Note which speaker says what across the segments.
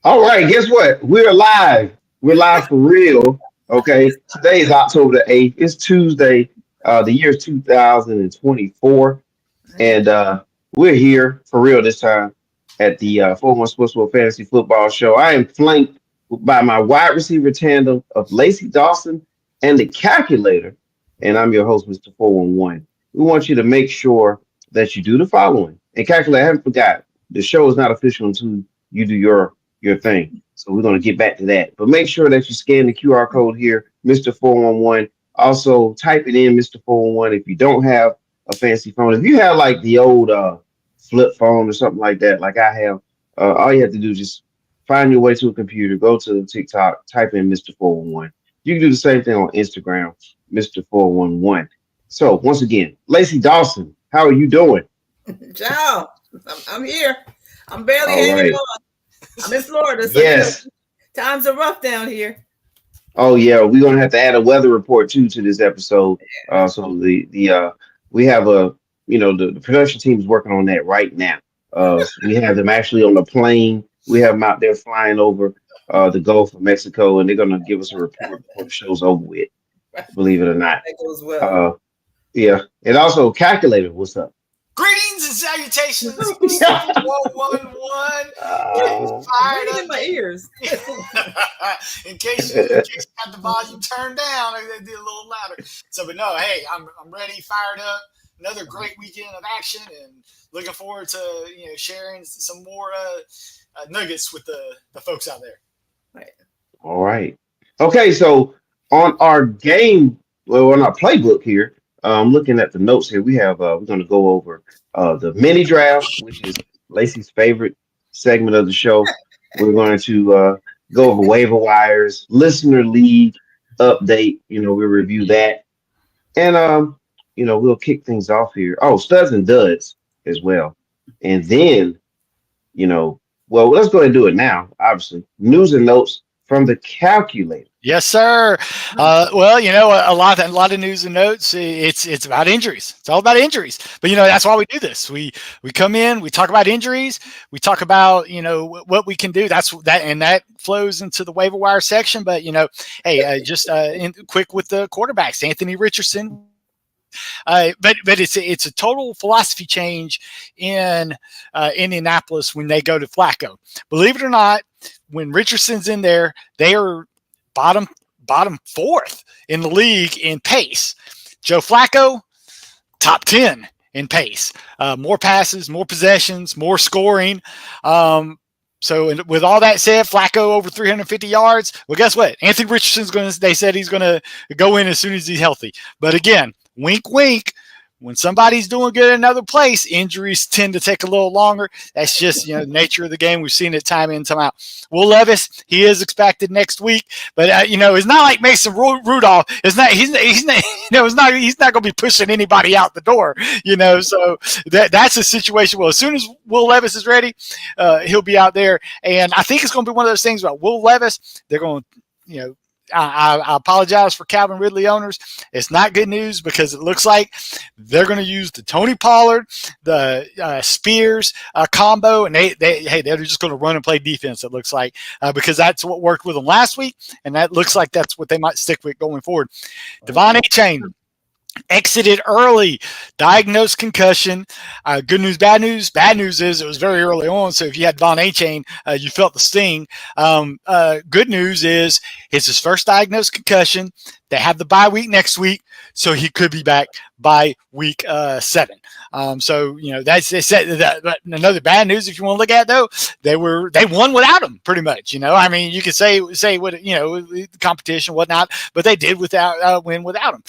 Speaker 1: All right, guess what? We're live. We're live for real. Okay. Today is October the 8th. It's Tuesday. The year is 2024. And we're here for real this time at the 4-1 Sportsworld Fantasy Football Show. I am flanked by my wide receiver tandem of Lacey Dawson and the Calculator. And I'm your host, Mr. 411. We want you to make sure that you do the following. And Calculator, I haven't forgot. The show is not official until you do your thing. So we're going to get back to that. But make sure that you scan the QR code here, Mr. 411. Also, type it in, Mr. 411. If you don't have a fancy phone, if you have like the old flip phone or something like that, like I have, all you have to do is just find your way to a computer, go to TikTok, type in Mr. 411. You can do the same thing on Instagram, Mr. 411. So once again, Lacey Dawson, how are you doing?
Speaker 2: Ciao. I'm here. I'm barely
Speaker 1: All
Speaker 2: hanging
Speaker 1: right.
Speaker 2: on. I'm in Florida, so
Speaker 1: Yes.
Speaker 2: times are rough down here.
Speaker 1: Oh yeah, we're gonna have to add a weather report too to this episode. So the we have the production team is working on that right now. So we have them actually on the plane. We have them out there flying over the Gulf of Mexico, and they're gonna give us a report before the show's over with. Believe it or not.
Speaker 2: That goes well.
Speaker 1: Yeah, and also Calculator. What's up?
Speaker 3: Greetings and salutations, Mr. 411.
Speaker 2: Fired up in my ears.
Speaker 3: in case you got the volume turned down, or they did a little louder. So, but no, hey, I'm ready, fired up. Another great weekend of action, and looking forward to sharing some more nuggets with the folks out there.
Speaker 2: Right.
Speaker 1: All right. Okay, so on our game, well, on our playbook here, looking at the notes here, we have we're going to go over the mini draft, which is Lacey's favorite segment of the show. We're going to go over waiver wires, listener league update. We'll review that, and we'll kick things off here. Oh, studs and duds as well, and then well, let's go ahead and do it now. Obviously, news and notes from the Calculator.
Speaker 3: Yes, sir. Well, a lot of news and notes. It's about injuries. It's all about injuries. But that's why we do this. We come in, we talk about injuries, we talk about what we can do. That flows into the waiver wire section. But hey, just quick with the quarterbacks, Anthony Richardson. But it's a total philosophy change in Indianapolis when they go to Flacco. Believe it or not, when Richardson's in there, they are bottom fourth in the league in pace. Joe Flacco, top 10 in pace. More passes, more possessions, more scoring. So with all that said, Flacco over 350 yards. Well, guess what? Anthony Richardson's they said he's going to go in as soon as he's healthy. But again, wink, wink. When somebody's doing good in another place, injuries tend to take a little longer. That's just the nature of the game. We've seen it time in, time out. Will Levis, he is expected next week, but it's not like Mason Rudolph. It's not. He's not. He's not going to be pushing anybody out the door. So that's a situation. Well, as soon as Will Levis is ready, he'll be out there, and I think it's going to be one of those things about Will Levis. They're going to I apologize for Calvin Ridley owners. It's not good news because it looks like they're going to use the Tony Pollard, the Spears combo, and they're just going to run and play defense. It looks like because that's what worked with them last week, and that looks like that's what they might stick with going forward. Devon Achane exited early, diagnosed concussion. Good news, bad news. Bad news is it was very early on, so if you had Von Achane, you felt the sting. Good news is it's his first diagnosed concussion. They have the bye week next week, so he could be back by week 7. So that's they said that. Another bad news, if you want to look at it, though, they won without him pretty much. I mean, you could say what competition whatnot, but they did win without him.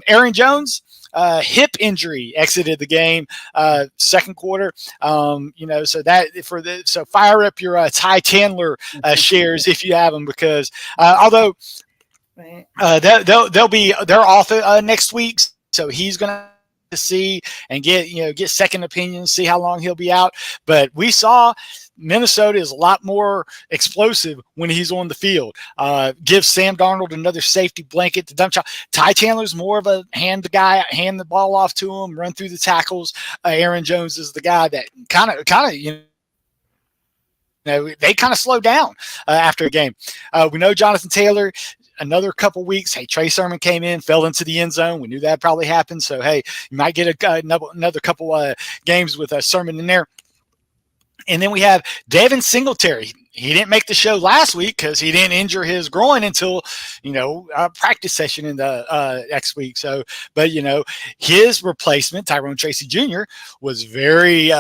Speaker 3: Aaron Jones. Hip injury exited the game second quarter. So fire up your Ty Chandler shares if you have them, because although they're off next week, so he's gonna see and get second opinions, see how long he'll be out. But we saw Minnesota is a lot more explosive when he's on the field. Give Sam Darnold another safety blanket to dump shot. Ty Chandler's more of a hand the ball off to him, run through the tackles. Aaron Jones is the guy that kind of they kind of slowed down after a game. We know Jonathan Taylor. Another couple weeks. Hey, Trey Sermon came in, fell into the end zone. We knew that probably happened. So hey, you might get another couple games with Sermon in there. And then we have Devin Singletary. He didn't make the show last week because he didn't injure his groin until, practice session in the next week. So, but, his replacement, Tyrone Tracy Jr., was very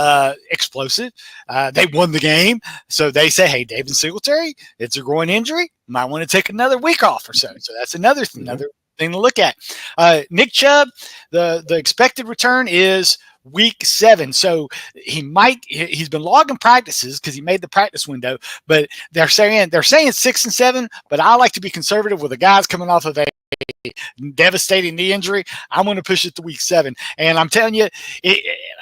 Speaker 3: explosive. They won the game. So they say, hey, Devin Singletary, it's a groin injury. Might want to take another week off or so. So that's another thing to look at. Nick Chubb, the expected return is week 7. So he's been logging practices because he made the practice window, but they're saying 6 and 7, but I like to be conservative with the guys coming off of a devastating knee injury. I'm going to push it to week 7. And I'm telling you,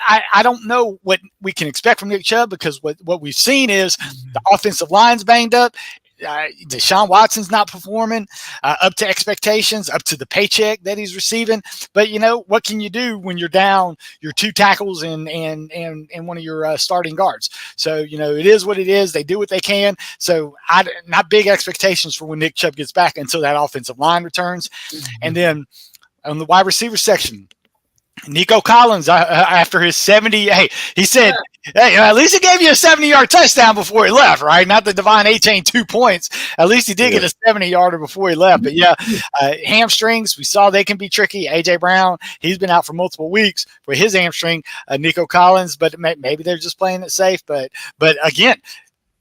Speaker 3: I don't know what we can expect from Nick Chubb because what we've seen is the offensive line's banged up. Deshaun Watson's not performing up to expectations, up to the paycheck that he's receiving. But what can you do when you're down your 2 tackles and one of your starting guards? So it is what it is. They do what they can. So not big expectations for when Nick Chubb gets back until that offensive line returns. And then on the wide receiver section, Nico Collins, after his 70, he said, hey, at least he gave you a 70-yard touchdown before he left, right? Not the Devon A-Chain 2 points. At least he did get a 70-yarder before he left. But, hamstrings, we saw they can be tricky. A.J. Brown, he's been out for multiple weeks for his hamstring. Nico Collins, but maybe they're just playing it safe. But again,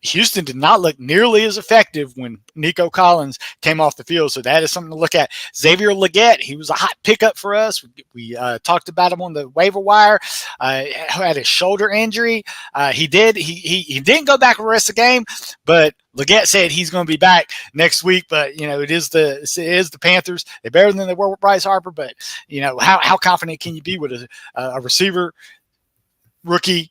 Speaker 3: Houston did not look nearly as effective when Nico Collins came off the field. So that is something to look at. Xavier Legette, he was a hot pickup for us. We talked about him on the waiver wire. Had a shoulder injury. He didn't go back for the rest of the game, but Legette said he's going to be back next week. But it is the Panthers. They're better than they were with Bryce Harper. But how confident can you be with a receiver rookie?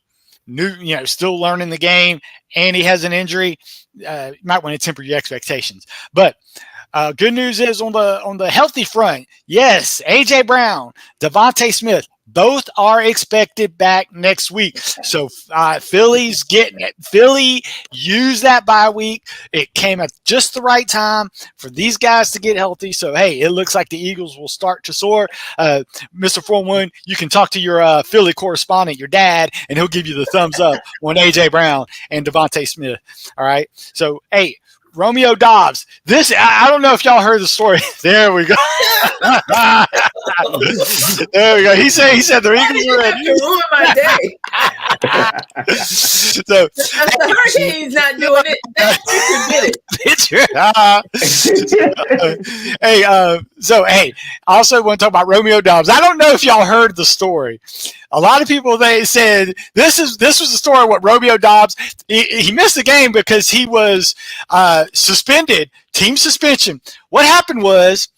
Speaker 3: Still learning the game, and he has an injury. You might want to temper your expectations. But good news is on the healthy front, yes, A.J. Brown, Devontae Smith, both are expected back next week. So Philly used that bye week. It came at just the right time for these guys to get healthy. So, hey, it looks like the Eagles will start to soar. Mr. 4-1, you can talk to your Philly correspondent, your dad, and he'll give you the thumbs up on A.J. Brown and Devontae Smith. All right? So, hey, Romeo Dobbs. I don't know if y'all heard the story. There we go. There we go. He said the Eagles were ready.
Speaker 2: Ruin my day.
Speaker 3: So
Speaker 2: the Hurricanes not doing it.
Speaker 3: Also want to talk about Romeo Dobbs. I don't know if y'all heard the story. A lot of people, they said this was the story of what Romeo Dobbs, he missed the game because he was suspended, team suspension. What happened was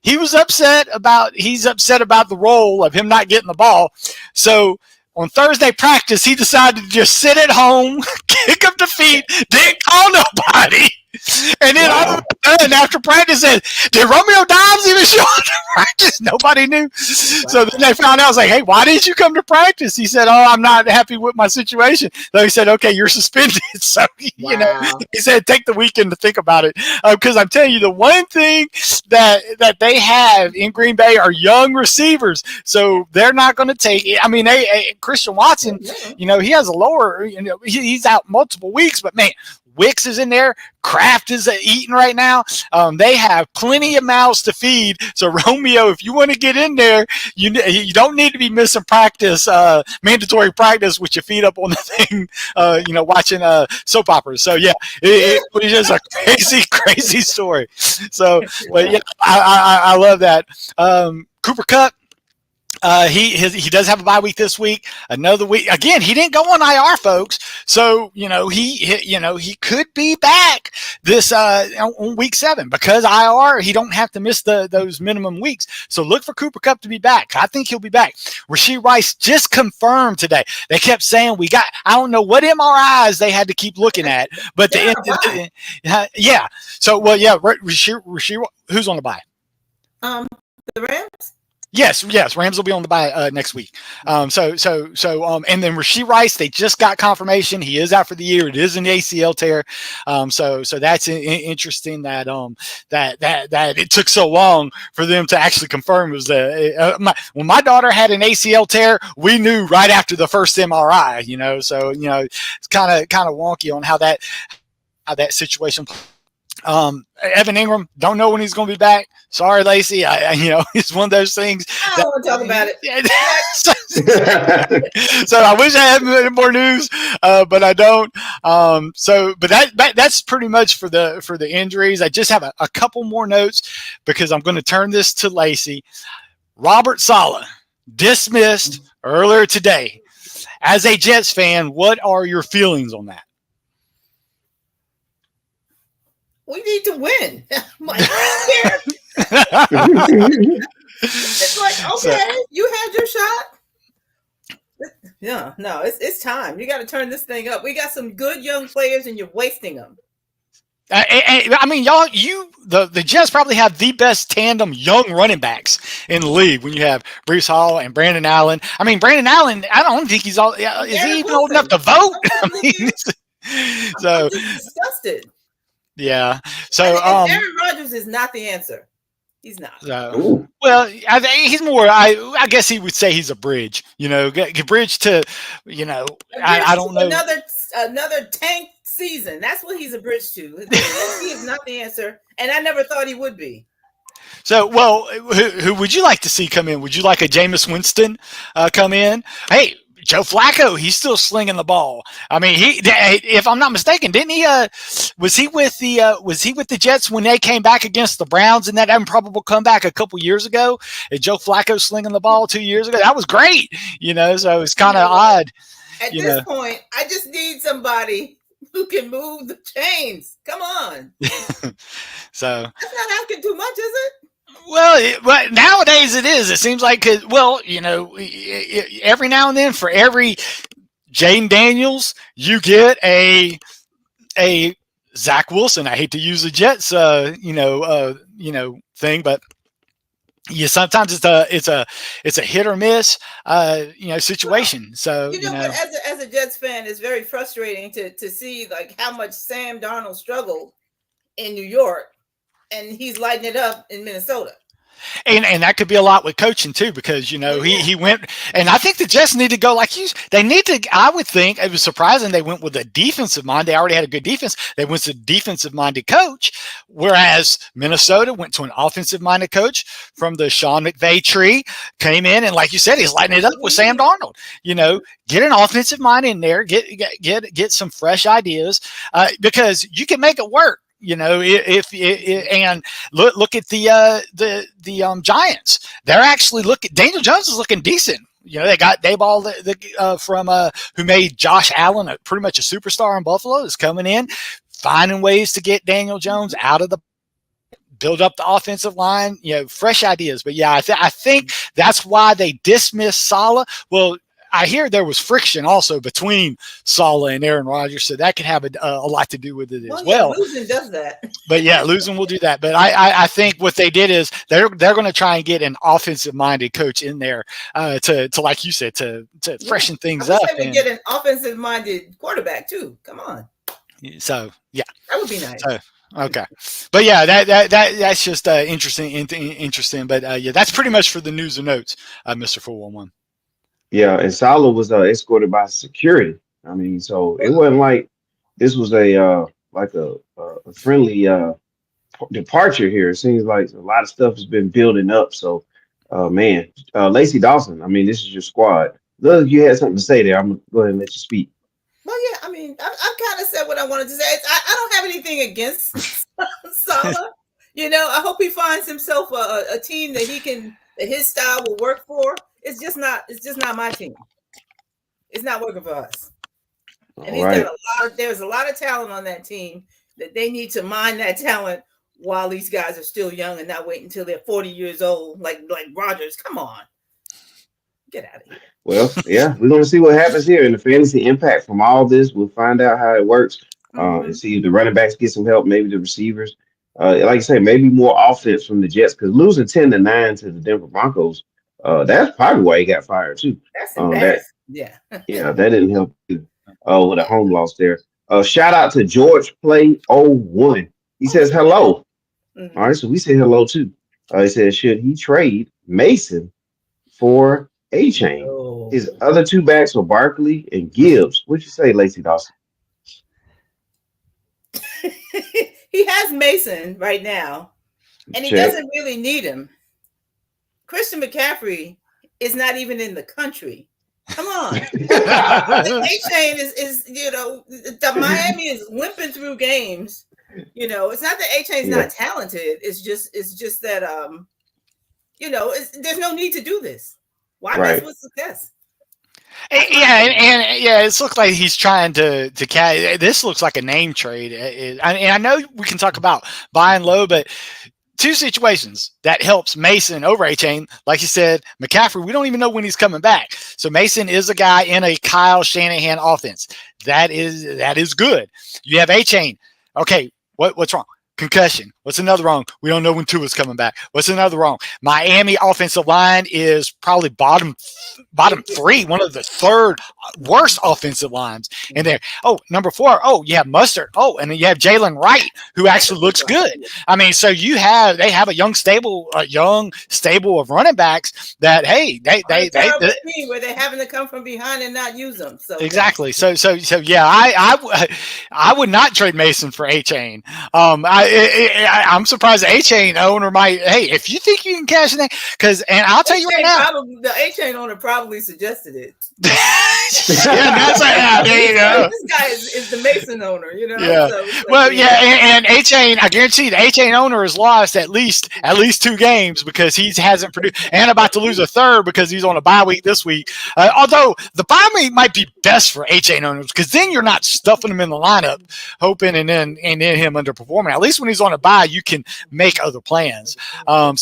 Speaker 3: he's upset about the role of him not getting the ball. So on Thursday practice, he decided to just sit at home, kick up the feet, didn't call nobody. And then after practice, said, did Romeo Dobbs even show up to practice? Nobody knew. Wow. So then they found out, I was like, hey, why didn't you come to practice? He said, I'm not happy with my situation. So he said, okay, you're suspended. So, he said, take the weekend to think about it. Because I'm telling you, the one thing that they have in Green Bay are young receivers. So they're not going to take it. I mean, Christian Watson, he has a lower, he's out multiple weeks, but man, Wicks is in there. Kraft is eating right now. They have plenty of mouths to feed. So Romeo, if you want to get in there, you don't need to be missing practice, mandatory practice with your feet up on the thing, watching soap operas. So yeah, it was just a crazy story. So, but yeah, I love that. Cooper Kupp. He does have a bye week this week. Another week again. He didn't go on IR, folks. So he could be back this on week 7 because IR. He don't have to miss those minimum weeks. So look for Cooper Kupp to be back. I think he'll be back. Rashee Rice just confirmed today. They kept saying I don't know what MRIs they had to keep looking at, but yeah. So Rashee, who's on the bye?
Speaker 2: The Rams.
Speaker 3: Yes. Rams will be on the bye next week. And then Rashee Rice, they just got confirmation he is out for the year. It is an ACL tear. So that's interesting that it took so long for them to actually confirm. It was when my daughter had an ACL tear, we knew right after the first MRI. So it's kind of wonky on how that situation. Evan Ingram, don't know when he's going to be back. Sorry, Lacey. It's one of those things.
Speaker 2: I don't want to talk about it.
Speaker 3: So I wish I had more news, but I don't. But that's pretty much for the injuries. I just have a couple more notes because I'm going to turn this to Lacey. Robert Saleh dismissed earlier today. As a Jets fan, what are your feelings on that?
Speaker 2: We need to win. It's like, okay, you had your shot. Yeah, no, it's time. You got to turn this thing up. We got some good young players, and you're wasting them.
Speaker 3: I mean, y'all, the Jets probably have the best tandem young running backs in the league when you have Breece Hall and Brandon Allen. I mean, Brandon Allen, I don't think he's all. Is he even old enough to vote? I mean,
Speaker 2: I'm just disgusted.
Speaker 3: Yeah. So
Speaker 2: Aaron Rodgers is not the answer. He's not.
Speaker 3: Well, he's more. I guess he would say he's a bridge. A bridge to. I don't know.
Speaker 2: Another tank season. That's what he's a bridge to. He is not the answer, and I never thought he would be.
Speaker 3: So, well, who would you like to see come in? Would you like a Jameis Winston come in? Hey, Joe Flacco, he's still slinging the ball. I mean, if I'm not mistaken, didn't he? Was he with the Jets when they came back against the Browns in that improbable comeback a couple years ago? And Joe Flacco slinging the ball 2 years ago. That was great. So it's kind of odd.
Speaker 2: At this point, I just need somebody who can move the chains. Come on.
Speaker 3: So
Speaker 2: that's not asking too much, is it?
Speaker 3: Well, nowadays it is. It seems like, every now and then for every Jaden Daniels, you get a Zach Wilson. I hate to use the Jets, thing, but sometimes it's a hit or miss, situation. So
Speaker 2: but as a Jets fan, it's very frustrating to see like how much Sam Darnold struggled in New York. And he's lighting it up in Minnesota.
Speaker 3: And that could be a lot with coaching too, because he went, and I think the Jets need to go they need to. I would think it was surprising they went with a defensive mind. They already had a good defense. They went to a defensive minded coach, whereas Minnesota went to an offensive minded coach from the Sean McVay tree. Came in and, like you said, he's lighting it up with Sam Darnold. Get an offensive mind in there. Get some fresh ideas because you can make it work. And look at the Giants. They're actually Daniel Jones is looking decent. They got Dayball from who made Josh Allen pretty much a superstar in Buffalo, is coming in, finding ways to get Daniel Jones out of the build up the offensive line, fresh ideas. But yeah, I think that's why they dismissed Saleh. Well, I hear there was friction also between Saleh and Aaron Rodgers, so that could have a lot to do with it as well.
Speaker 2: Losing does that.
Speaker 3: But yeah, losing will do that. But I think what they did is they're going to try and get an offensive-minded coach in there to like you said, to freshen things up.
Speaker 2: And get an offensive-minded quarterback too. Come on.
Speaker 3: So yeah,
Speaker 2: that would be nice.
Speaker 3: So, okay, but yeah, that's just interesting. But yeah, that's pretty much for the news and notes, Mr. 411.
Speaker 1: Yeah, and Saleh was escorted by security. I mean, so it wasn't like this was a friendly departure here. It seems like a lot of stuff has been building up. So, Lacey Dawson. I mean, this is your squad. Look, you had something to say there. I'm gonna go ahead and let you speak.
Speaker 2: Well, yeah, I mean, I kind of said what I wanted to say. I don't have anything against Saleh. I hope he finds himself a team that his style will work for. It's just not my team. It's not working for us. And there's a lot of talent on that team that they need to mine that talent while these guys are still young and not wait until they're 40 years old, like Rodgers. Come on. Get out of here.
Speaker 1: Well, yeah, we're going to see what happens here in the fantasy impact from all this. We'll find out how it works and see if the running backs get some help, maybe the receivers. Like you say, maybe more offense from the Jets, because losing 10-9 to the Denver Broncos That's probably why he got fired too.
Speaker 2: That's
Speaker 1: That
Speaker 2: embarrassing. Yeah.
Speaker 1: yeah, that didn't help you. With a home loss there. Shout out to George Play 01. He
Speaker 2: Oh,
Speaker 1: says hello. All
Speaker 2: mhm.
Speaker 1: right, so we say hello too. He says, should he trade Mason for A Chain? His
Speaker 2: No.
Speaker 1: other two backs are Barkley and Gibbs. What you say, Lacey Dawson?
Speaker 2: He has Mason right now, and he
Speaker 1: Check.
Speaker 2: doesn't really need him. Christian McCaffrey is not even in the country. Come on. The A Chain is the Miami is limping through games. It's not that A Chain's
Speaker 1: Yeah,
Speaker 2: not talented. It's just that there's no need to do this. Why mess
Speaker 1: right.
Speaker 2: with success?
Speaker 3: Yeah, and yeah, it looks like he's trying to catch. This looks like a name trade, and I know we can talk about buying low, but two situations that helps Mason over A-Chain. Like you said, McCaffrey, we don't even know when he's coming back. So Mason is a guy in a Kyle Shanahan offense. That is good. You have A-Chain. Okay, what's wrong? Concussion. What's another wrong? We don't know when Tua's coming back. What's another wrong? Miami offensive line is probably bottom three, one of the third worst offensive lines in there. Oh, number 4. Oh, you have Mustard. Oh, and then you have Jalen Wright, who actually looks good. I mean, so they have a young stable of running backs that
Speaker 2: On a terrible team where they're having to come from behind and not use them. So
Speaker 3: exactly. So yeah, I would not trade Mason for A-Chain. I'm surprised the A-Chain owner might. Hey, if you think you can cash in that, and I'll tell you right now,
Speaker 2: the A-Chain owner probably suggested it.
Speaker 3: Yeah, that's there you go.
Speaker 2: This guy is the Mason owner,
Speaker 3: Yeah.
Speaker 2: So
Speaker 3: Well, yeah, and A-Chain, I guarantee the A-Chain owner has lost at least 2 games because he hasn't produced, and about to lose a third because he's on a bye week this week. Although the bye week might be best for A-Chain owners because then you're not stuffing him in the lineup, hoping and then him underperforming. At least when he's on a bye, you can make other plans. But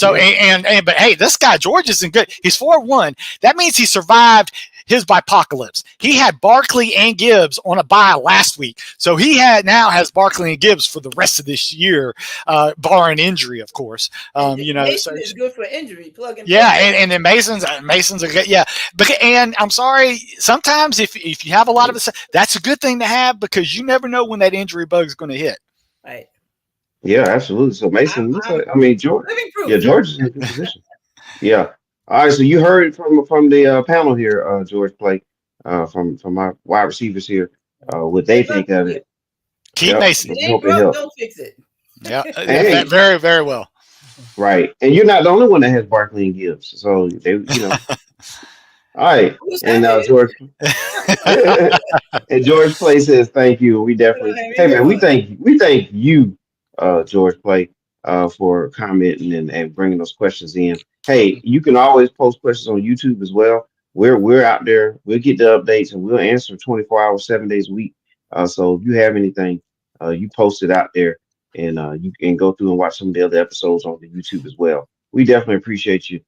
Speaker 3: hey, this guy George isn't good. He's 4-1. That means he survived his bipocalypse. He had Barkley and Gibbs on a bye last week, so he now has Barkley and Gibbs for the rest of this year, barring injury, of course.
Speaker 2: Mason is good for injury. Plug and
Speaker 3: yeah, and then Mason's a good, yeah. And I'm sorry, sometimes if you have a lot of it, that's a good thing to have because you never know when that injury bug is going to hit.
Speaker 2: Right.
Speaker 1: Yeah, absolutely. So Mason looks like, George. Yeah, George is in a good position. Yeah. All right. So you heard from the panel here, George Play, from my wide receivers here, what they think of it.
Speaker 3: Keep Mason.
Speaker 2: It ain't broke, don't fix it.
Speaker 3: Yeah, hey, very, very well.
Speaker 1: Right, and you're not the only one that has Barkley and Gibbs. So they, All right, and George and George Play says thank you. We definitely, hey man, we thank you, George Play, for commenting and bringing those questions in. Hey, you can always post questions on YouTube as well. We're out there. We'll get the updates and we'll answer 24 hours, 7 days a week. So if you have anything, you post it out there, and you can go through and watch some of the other episodes on the YouTube as well. We definitely appreciate you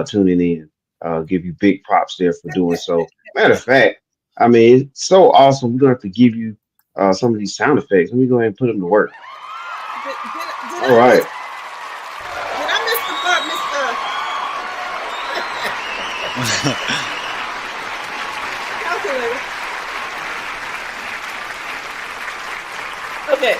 Speaker 1: tuning in. Give you big props there for doing so. Matter of fact, it's so awesome. We're gonna have to give you some of these sound effects. Let me go ahead and put them to work. All right.
Speaker 2: Did I miss the part, Mr. Calculator? Okay.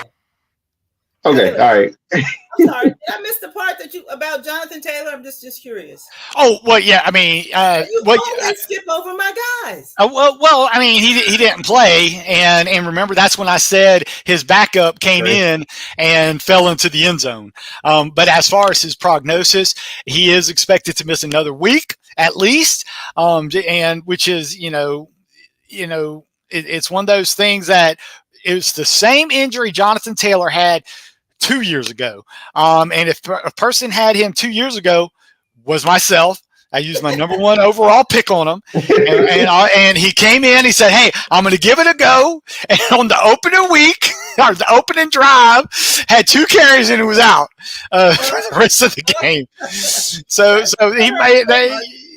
Speaker 1: Okay. All right.
Speaker 2: I'm sorry. Did I miss the part about Jonathan Taylor? I'm just curious.
Speaker 3: Oh well, yeah.
Speaker 2: You always skip over my guys.
Speaker 3: Well, he didn't play, and remember that's when I said his backup came in and fell into the end zone. But as far as his prognosis, he is expected to miss another week at least, and which is it's one of those things that it's the same injury Jonathan Taylor had 2 years ago. And if a person had him 2 years ago, was myself. I used my number 1 overall pick on him, and he came in. He said, "Hey, I'm going to give it a go." And on the opening week or the opening drive, had 2 carries and it was out for the rest of the game. So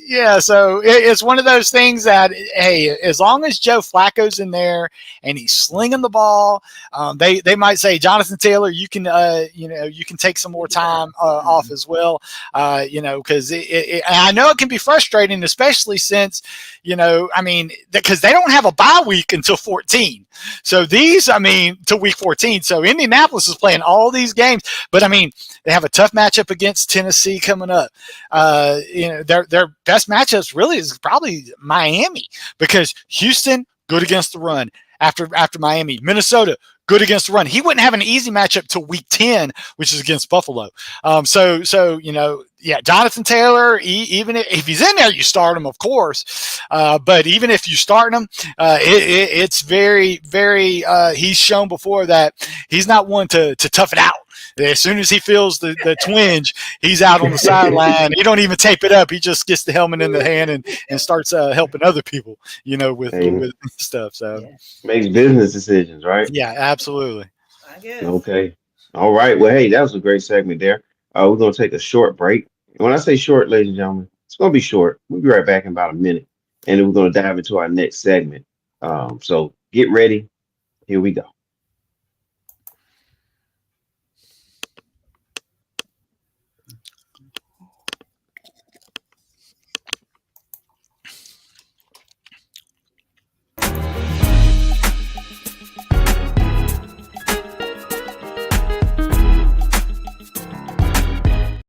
Speaker 3: Yeah, so it's one of those things that, hey, as long as Joe Flacco's in there and he's slinging the ball, they might say, Jonathan Taylor, you can you can take some more time off as well, because I know it can be frustrating, especially since I mean, because they don't have a bye week until 14. So to week 14. So Indianapolis is playing all these games, but I mean, they have a tough matchup against Tennessee coming up. Their best matchups really is probably Miami, because Houston, good against the run. After Miami, Minnesota, good against the run. He wouldn't have an easy matchup till week 10, which is against Buffalo. Jonathan Taylor, even if he's in there, you start him, of course. But even if you start him, it's very, very. He's shown before that he's not one to tough it out. As soon as he feels the twinge, he's out on the sideline. He don't even tape it up. He just gets the helmet in the hand and starts helping other people, with stuff. So
Speaker 1: makes business decisions, right?
Speaker 3: Yeah, absolutely.
Speaker 2: I guess.
Speaker 1: Okay. All right. Well, hey, that was a great segment there. We're going to take a short break. And when I say short, ladies and gentlemen, it's going to be short. We'll be right back in about a minute. And then we're going to dive into our next segment. So get ready. Here we go.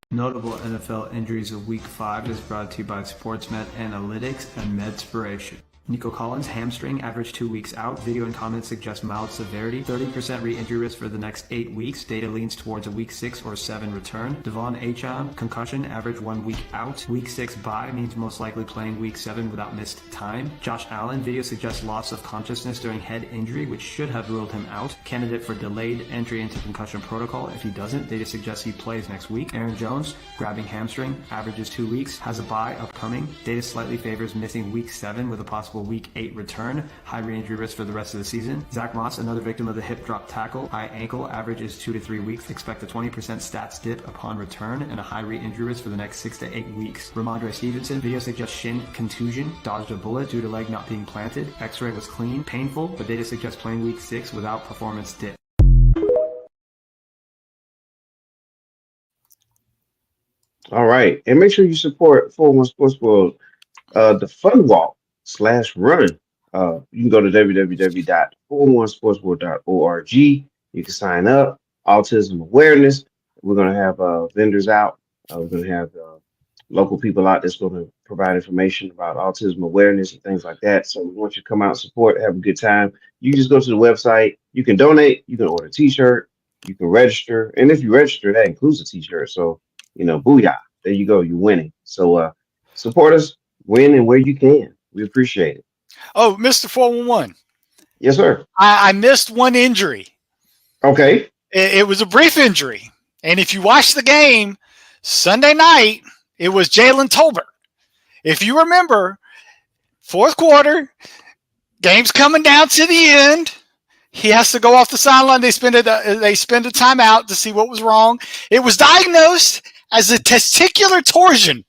Speaker 4: Notable NFL injuries of Week 5 is brought to you by Sportsmed Analytics and Medspiration. Nico Collins, hamstring, average 2 weeks out. Video and comments suggest mild severity. 30% re-injury risk for the next 8 weeks. Data leans towards a week 6 or 7 return. Devon Achane, concussion, average 1 week out. Week 6 bye means most likely playing week 7 without missed time. Josh Allen, video suggests loss of consciousness during head injury, which should have ruled him out. Candidate for delayed entry into concussion protocol. If he doesn't, data suggests he plays next week. Aaron Jones, grabbing hamstring, averages 2 weeks, has a bye upcoming. Data slightly favors missing week 7 with a possible week 8 return. High re-injury risk for the rest of the season. Zach Moss, another victim of the hip drop tackle. High ankle, average is 2 to 3 weeks. Expect a 20% stats dip upon return and a high re-injury risk for the next 6 to 8 weeks. Ramondre Stevenson, video suggests shin contusion. Dodged a bullet due to leg not being planted. X-ray was clean. Painful, but data suggests playing week 6 without performance dip.
Speaker 1: All right. And make sure you support 401 Sports World, the Fun Walk /run. You can go to www.401sportsworld.org. You can sign up. Autism awareness. We're going to have vendors out. We're going to have local people out that's going to provide information about autism awareness and things like that. So we want you to come out and support, have a good time. You just go to the website. You can donate. You can order a t-shirt. You can register. And if you register, that includes a t-shirt. So, booyah. There you go. You're winning. So support us, win, and where you can. We appreciate it.
Speaker 3: Oh, Mr. 411.
Speaker 1: Yes, sir.
Speaker 3: I missed one injury.
Speaker 1: Okay.
Speaker 3: It was a brief injury. And if you watch the game Sunday night, it was Jalen Tolbert. If you remember, fourth quarter, game's coming down to the end. He has to go off the sideline. They spend a timeout to see what was wrong. It was diagnosed as a testicular torsion.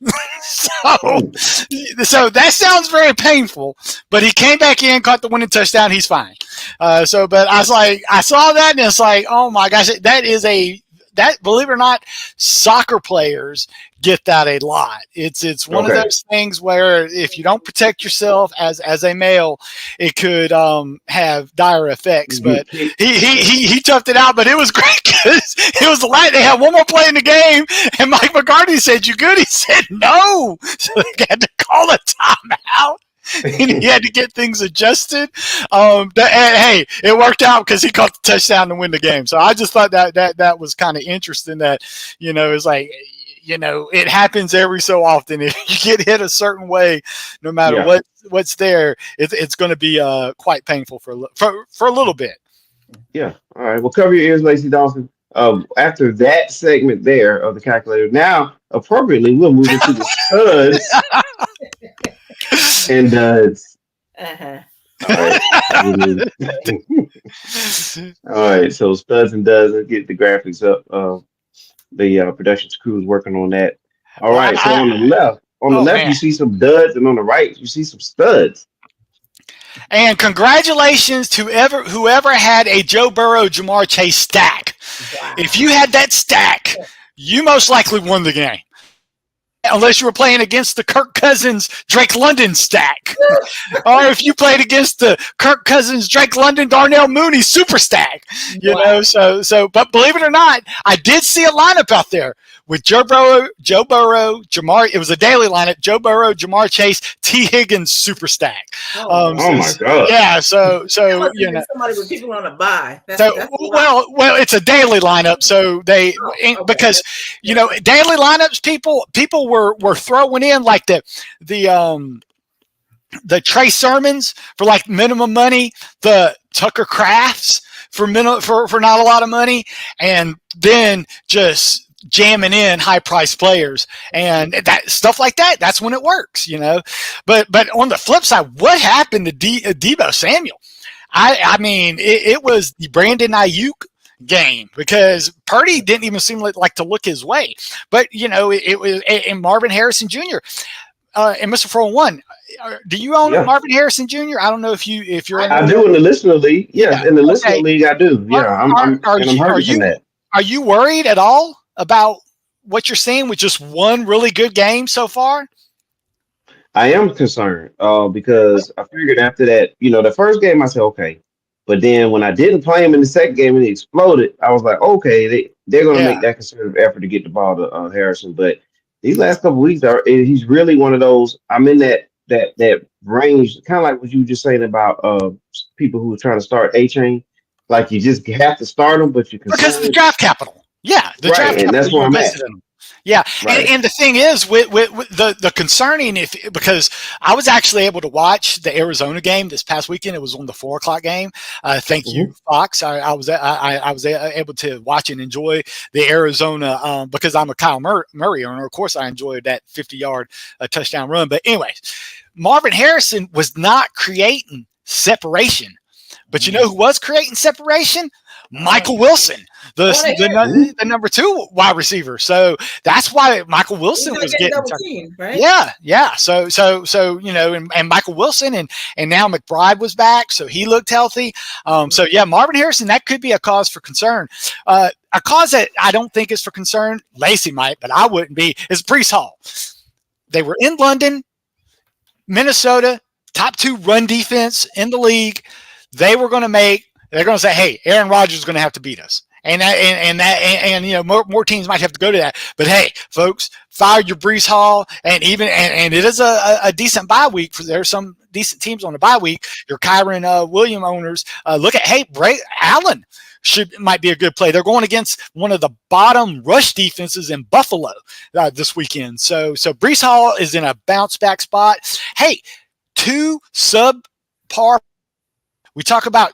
Speaker 3: so that sounds very painful, but he came back in, caught the winning touchdown. He's fine. But I was like, I saw that and it's like, oh my gosh, that believe it or not, soccer players get that a lot. It's one of those things where if you don't protect yourself as a male, it could have dire effects. But he toughed it out. But it was great because it was light. They had one more play in the game, and Mike McCarthy said, "You good?" He said, "No." So they had to call a timeout. And he had to get things adjusted. Hey, it worked out because he caught the touchdown to win the game. So I just thought that was kind of interesting. That it's like, it happens every so often. If you get hit a certain way, no matter what's there, it's going to be quite painful for a little bit.
Speaker 1: Yeah. All right. Well, cover your ears, Lacey Dawson. After that segment there of the calculator, now appropriately we'll move into the studs. And
Speaker 2: Uh-huh.
Speaker 1: All right, so studs and duds. Let's get the graphics up. The production crew is working on that. All right, so on the left, On the
Speaker 3: Oh
Speaker 1: left,
Speaker 3: man.
Speaker 1: you see some duds, and on the right, you see some studs.
Speaker 3: And congratulations to whoever had a Joe Burrow, Jamar Chase stack.
Speaker 2: Wow.
Speaker 3: If you had that stack, you most likely won the game. Unless you were playing against the Kirk Cousins, Drake London stack. Or if you played against the Kirk Cousins, Drake London, Darnell Mooney super stack. You know, but believe it or not, I did see a lineup out there with Joe Burrow, Jamar. It was a daily lineup: Joe Burrow, Jamar Chase, T. Higgins super stack.
Speaker 1: Oh my God!
Speaker 3: Yeah, so you know,
Speaker 2: somebody with people on a buy. That's
Speaker 3: well, it's a daily lineup, so they because you know daily lineups people were throwing in like the Trey Sermons for like minimum money, the Tucker Crafts for not a lot of money, and then just jamming in high priced players and that stuff like that. That's when it works, you know. But on the flip side, what happened to Deebo Samuel? I mean, it was the Brandon Ayuk game because Purdy didn't even seem like to look his way. But you know, it was and Marvin Harrison Jr. And Mr. 401. Do you own Marvin Harrison Jr.? I don't know if you're.
Speaker 1: I do in the listener league. Yes, in the listener league, I do. Yeah, I'm hurting from that.
Speaker 3: Are you worried at all about what you're seeing with just one really good game so far?
Speaker 1: I am concerned because I figured after that, you know, the first game I said okay, but then when I didn't play him in the second game and he exploded, I was like, okay, they're going to make that concerted effort to get the ball to Harrison. But these last couple of weeks he's really one of those. I'm in that range, kind of like what you were just saying about people who are trying to start A-Chain. Like you just have to start them, but you can
Speaker 3: because of the draft capital. Yeah, the draft capital.
Speaker 1: And that's where I'm at.
Speaker 3: Yeah, and the thing is, with the concerning because I was actually able to watch the Arizona game this past weekend. It was on the 4:00 game. Thank you, Fox. I was able to watch and enjoy the Arizona because I'm a Kyle Murray owner. Of course, I enjoyed that 50-yard touchdown run. But anyways, Marvin Harrison was not creating separation, but you know who was creating separation? Michael Wilson, the number 2 wide receiver. So that's why Michael Wilson was getting
Speaker 2: team, right?
Speaker 3: Yeah. So you know, and Michael Wilson and now McBride was back, so he looked healthy. So yeah, Marvin Harrison, that could be a cause for concern. A cause that I don't think is for concern. Lacey might, but I wouldn't be. Is Breece Hall. They were in London, Minnesota, top 2 run defense in the league. They're going to say, hey, Aaron Rodgers is going to have to beat us. And you know, more teams might have to go to that. But hey, folks, fire your Breece Hall, and it is a decent bye week. There's some decent teams on the bye week. Your Kyron Williams owners look at Bray Allen might be a good play. They're going against one of the bottom rush defenses in Buffalo this weekend. So Breece Hall is in a bounce back spot. Hey, 2 subpar. We talk about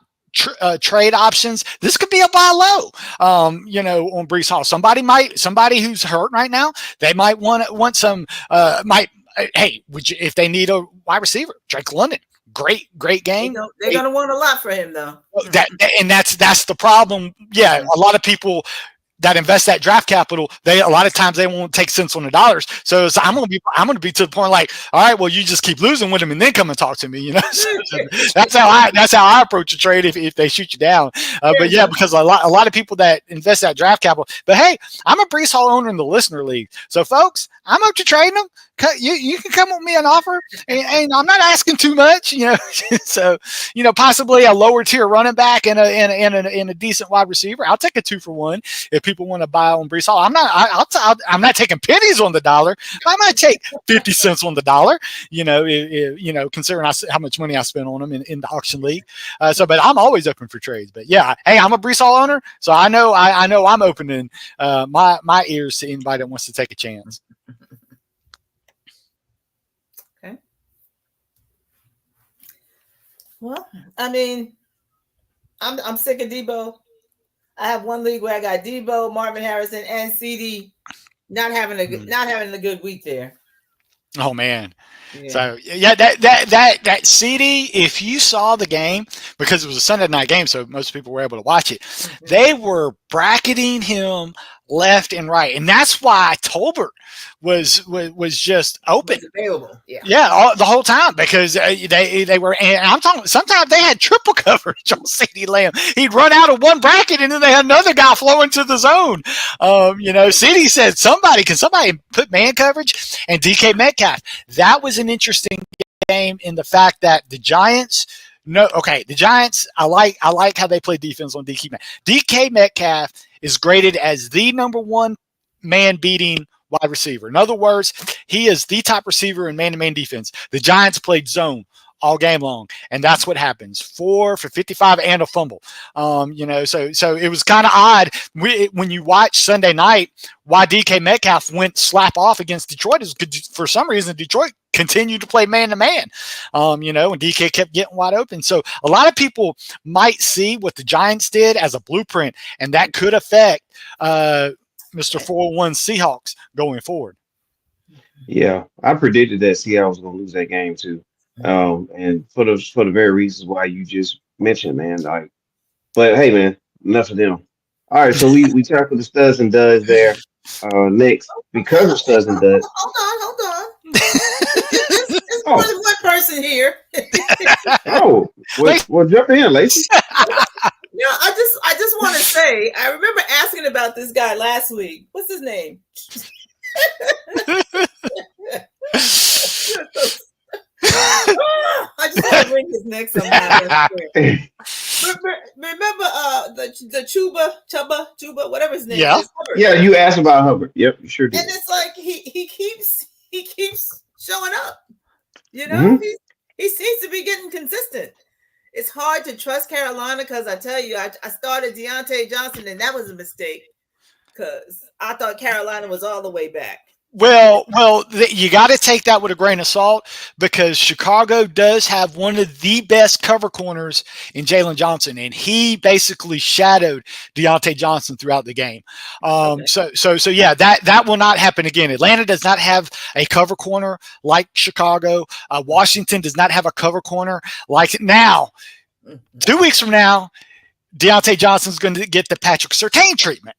Speaker 3: trade options. This could be a buy low, you know, on Breece Hall. Somebody who's hurt right now, they might want some. Hey, if they need a wide receiver, Drake London, great game.
Speaker 2: They're going to want a lot for him though.
Speaker 3: That's the problem. Yeah, a lot of people that invest that draft capital, a lot of times they won't take cents on the dollars. So I'm gonna be to the point like, all right, well, you just keep losing with them and then come and talk to me. You know, so that's how I approach a trade if they shoot you down. But yeah, because a lot of people that invest that draft capital. But hey, I'm a Breece Hall owner in the listener league, so folks, I'm up to trading them. You can come with me an offer, and I'm not asking too much, you know. So, you know, possibly a lower tier running back and a decent wide receiver. I'll take a 2-for-1 if people want to buy on Breece Hall. I'm not taking pennies on the dollar. I might take 50 cents on the dollar. You know, considering how much money I spent on them in the auction league. But I'm always open for trades. But yeah, hey, I'm a Breece Hall owner, so I know I'm opening my ears to anybody that wants to take a chance.
Speaker 2: Well, I mean, I'm sick of Deebo. I have one league where I got Deebo, Marvin Harrison, and CD not having a good week there.
Speaker 3: Oh man. Yeah. So yeah, that CD, if you saw the game, because it was a Sunday night game, so most people were able to watch it, they were bracketing him left and right, and that's why Tolbert was just open.
Speaker 2: Was available. Yeah.
Speaker 3: Yeah, the whole time, because they were, and I'm talking, sometimes they had triple coverage on CeeDee Lamb. He'd run out of one bracket, and then they had another guy flowing to the zone. CeeDee said, can somebody put man coverage? And DK Metcalf. That was an interesting game in the fact that the Giants. The Giants. I like how they play defense on DK. DK Metcalf is graded as the number one man beating wide receiver. In other words, he is the top receiver in man-to-man defense. The Giants played zone all game long, and that's what happens. 4 for 55 and a fumble. So it was kind of odd when you watch Sunday night why DK Metcalf went slap off against Detroit is for some reason Detroit continued to play man-to-man, and DK kept getting wide open. So a lot of people might see what the Giants did as a blueprint, and that could affect Mr. 401 Seahawks going forward.
Speaker 1: Yeah, I predicted that Seattle was going to lose that game too, and for the very reasons why you just mentioned, man. But hey, man, enough of them. All right, so we tackled the studs and duds there. Next, because of studs and duds.
Speaker 2: Hold on. There's more than one person here.
Speaker 1: Well, jump in, Lacey.
Speaker 2: I just want to say, I remember asking about this guy last week. What's his name? I just want to bring his neck somehow. Remember the Chuba, whatever his name is.
Speaker 1: Yeah, you asked about Hubbard. Yep, you sure did.
Speaker 2: And it's like he keeps showing up. He seems to be getting consistent. It's hard to trust Carolina because I tell you, I started Deontay Johnson, and that was a mistake because I thought Carolina was all the way back.
Speaker 3: Well, you got to take that with a grain of salt because Chicago does have one of the best cover corners in Jalen Johnson, and he basically shadowed Deontay Johnson throughout the game. So yeah, that will not happen again. Atlanta does not have a cover corner like Chicago. Washington does not have a cover corner like now. 2 weeks from now, Deontay Johnson's going to get the Patrick Surtain treatment.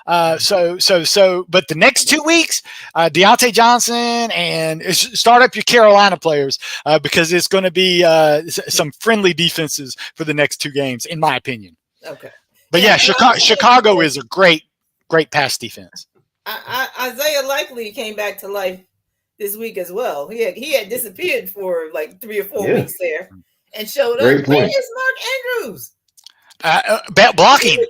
Speaker 3: But the next 2 weeks, Deontay Johnson, and start up your Carolina players because it's going to be some friendly defenses for the next 2 games, in my opinion.
Speaker 2: Okay.
Speaker 3: But yeah, Chicago is a great pass defense.
Speaker 2: Isaiah Likely came back to life this week as well. He had disappeared for like 3 or 4 weeks there and showed up. Where is Mark Andrews?
Speaker 3: Blocking.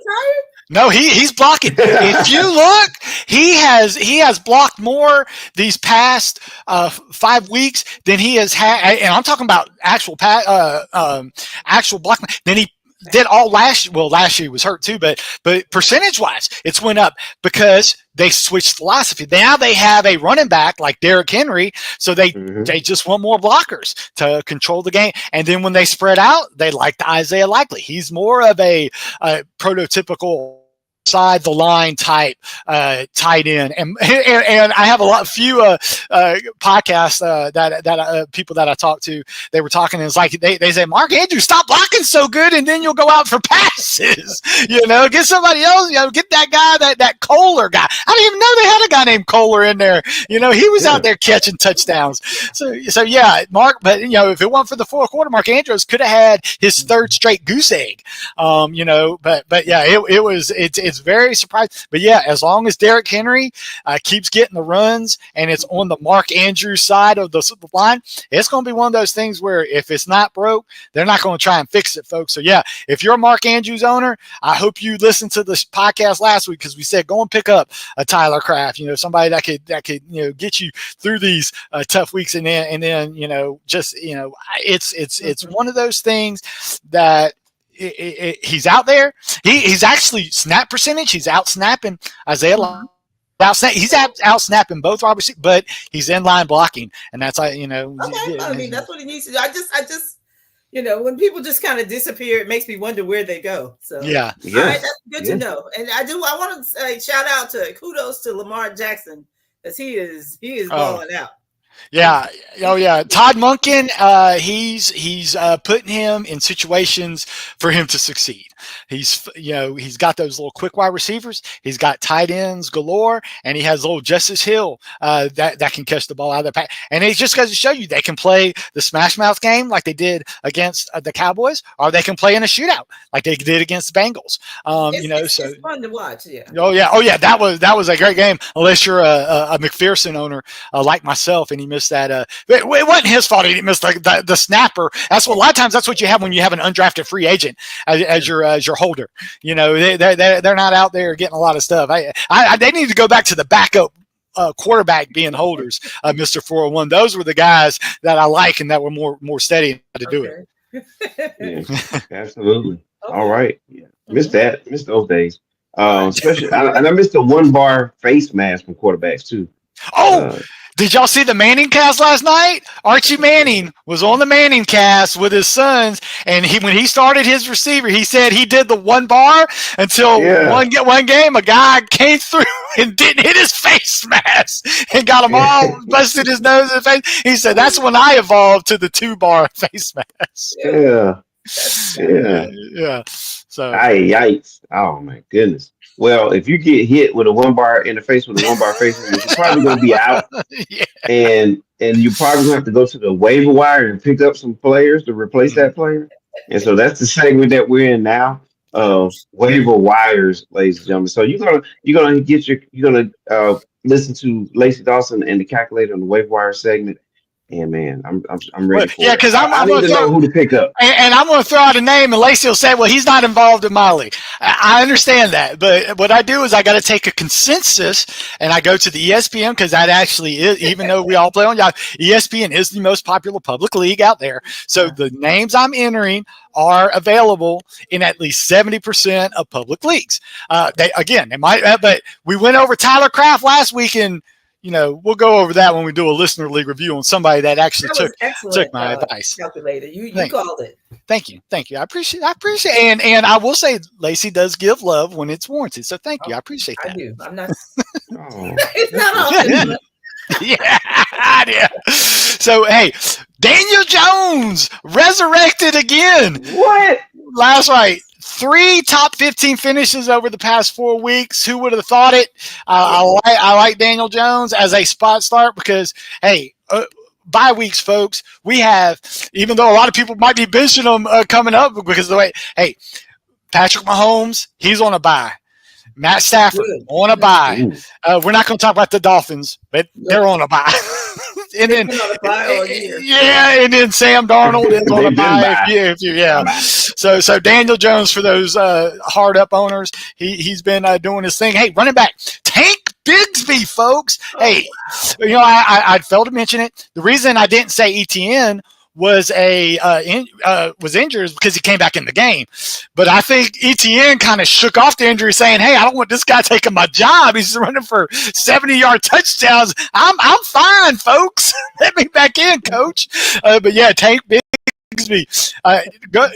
Speaker 3: No, he's blocking. If you look, he has blocked more these past 5 weeks than he has had, and I'm talking about actual blocking than he did all last year. Well, last year he was hurt too, but percentage wise, it's went up because they switched philosophy. Now they have a running back like Derrick Henry, so they just want more blockers to control the game. And then when they spread out, they like the Isaiah Likely. He's more of a prototypical side the line type tight end, and I have a few podcasts that people that I talk to, they were talking, and it's like they say, Mark Andrews, stop blocking so good, and then you'll go out for passes. Get somebody else. Get that guy, that Kohler guy. I didn't even know they had a guy named Kohler in there. He was out there catching touchdowns. So yeah, Mark. But if it weren't for the fourth quarter, Mark Andrews could have had his third straight goose egg. But yeah, it's very surprising. But yeah, as long as Derrick Henry keeps getting the runs and it's on the Mark Andrews side of the line, it's going to be one of those things where if it's not broke, they're not going to try and fix it, folks. So yeah, if you're a Mark Andrews owner, I hope you listened to this podcast last week because we said go and pick up a Tyler Kraft, somebody that could get you through these tough weeks, and then it's one of those things that. He's out there. He's actually snap percentage. He's out snapping Isaiah. He's out snapping both wide receivers, but he's in line blocking, and that's how
Speaker 2: Okay, I mean that's what he needs to do. I just when people just kind of disappear, it makes me wonder where they go. So
Speaker 3: yeah.
Speaker 2: All right, that's good to know. And I want to say shout out kudos to Lamar Jackson because he is balling out.
Speaker 3: Yeah. Oh, yeah. Todd Monken, he's putting him in situations for him to succeed. He's got those little quick wide receivers. He's got tight ends galore, and he has little Justice Hill that can catch the ball out of the pack. And it just goes to show you they can play the smash mouth game like they did against the Cowboys, or they can play in a shootout like they did against the Bengals.
Speaker 2: It's fun to watch. Yeah.
Speaker 3: Oh yeah. That was a great game. Unless you're a McPherson owner like myself, and he missed that. It wasn't his fault. He didn't miss the snapper. That's what a lot of times that's what you have when you have an undrafted free agent as your holder. They're not out there getting a lot of stuff. They need to go back to the backup quarterback being holders, Mr. 401. Those were the guys that I like and that were more steady to do it.
Speaker 1: Yeah, absolutely. Okay. All right. Yeah. Missed those days. Especially, and I missed the 1-bar face mask from quarterbacks too.
Speaker 3: Did y'all see the Manning cast last night? Archie Manning was on the Manning cast with his sons, and when he started his receiver, he said he did the 1-bar until one game a guy came through and didn't hit his face mask and got him all busted his nose and face. He said that's when I evolved to the 2-bar face mask.
Speaker 1: Yeah. So,
Speaker 3: yikes!
Speaker 1: Oh my goodness. Well, if you get hit with a 1-bar in the face with a 1-bar face, you're probably going to be out, and you probably going to have to go to the waiver wire and pick up some players to replace that player. And so that's the segment that we're in now, waiver wires, ladies and gentlemen. So you're gonna listen to Lacey Dawson and the Calculator on the waiver wire segment. And man, I'm ready for it.
Speaker 3: Because I
Speaker 1: need to know who to pick up.
Speaker 3: And I'm going to throw out a name, and Lacey will say, well, he's not involved in my league. I understand that. But what I do is I got to take a consensus, and I go to the ESPN, because that actually is, even though we all play on Yahoo, ESPN is the most popular public league out there. So the names I'm entering are available in at least 70% of public leagues. But we went over Tyler Kraft last week, and we'll go over that when we do a listener league review on somebody that actually took my advice.
Speaker 2: Calculator, you called it.
Speaker 3: Thank you. I appreciate it. And I will say Lacey does give love when it's warranted. So thank you. I appreciate that.
Speaker 2: I do. I'm not. It's not often.
Speaker 3: Yeah. So hey, Daniel Jones resurrected again.
Speaker 1: What?
Speaker 3: Last night. 3 top 15 finishes over the past 4 weeks. Who would have thought it? I like Daniel Jones as a spot start because, hey, bye weeks, folks. We have, even though a lot of people might be benching them coming up because of the way, hey, Patrick Mahomes, he's on a bye. Matt Stafford on a bye. We're not going to talk about the Dolphins, but they're on a bye. And then, and then Sam Darnold is on a bye. So Daniel Jones for those hard up owners, he's been doing his thing. Hey, running back Tank Bigsby, folks. Hey, I failed to mention it. The reason I didn't say ETN was injured because he came back in the game. But I think ETN kind of shook off the injury saying, hey, I don't want this guy taking my job. He's running for 70-yard touchdowns. I'm fine, folks. Let me back in, coach. But yeah, Tank Bigsby.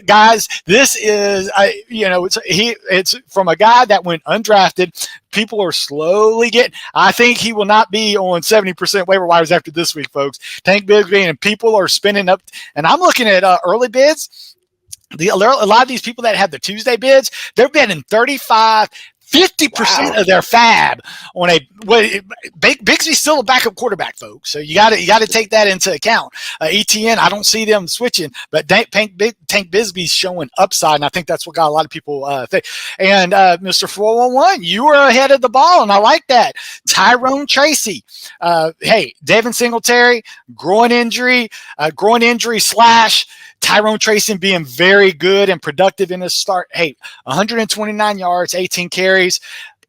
Speaker 3: Guys, this is, it's from a guy that went undrafted. People are slowly getting, I think he will not be on 70% waiver wires after this week, folks. Tank Bigsby, and people are spinning up, and I'm looking at early bids. A lot of these people that have the Tuesday bids, they're bidding 50% of their fab on Bigsy's still a backup quarterback, folks. So you got to take that into account. ETN, I don't see them switching, but Tank Bigsby's showing upside, and I think that's what got a lot of people think. And Mr. 411, you were ahead of the ball, and I like that. Tyrone Tracy, hey, Devin Singletary, groin injury / Tyrone Tracy being very good and productive in his start. Hey, 129 yards, 18 carries,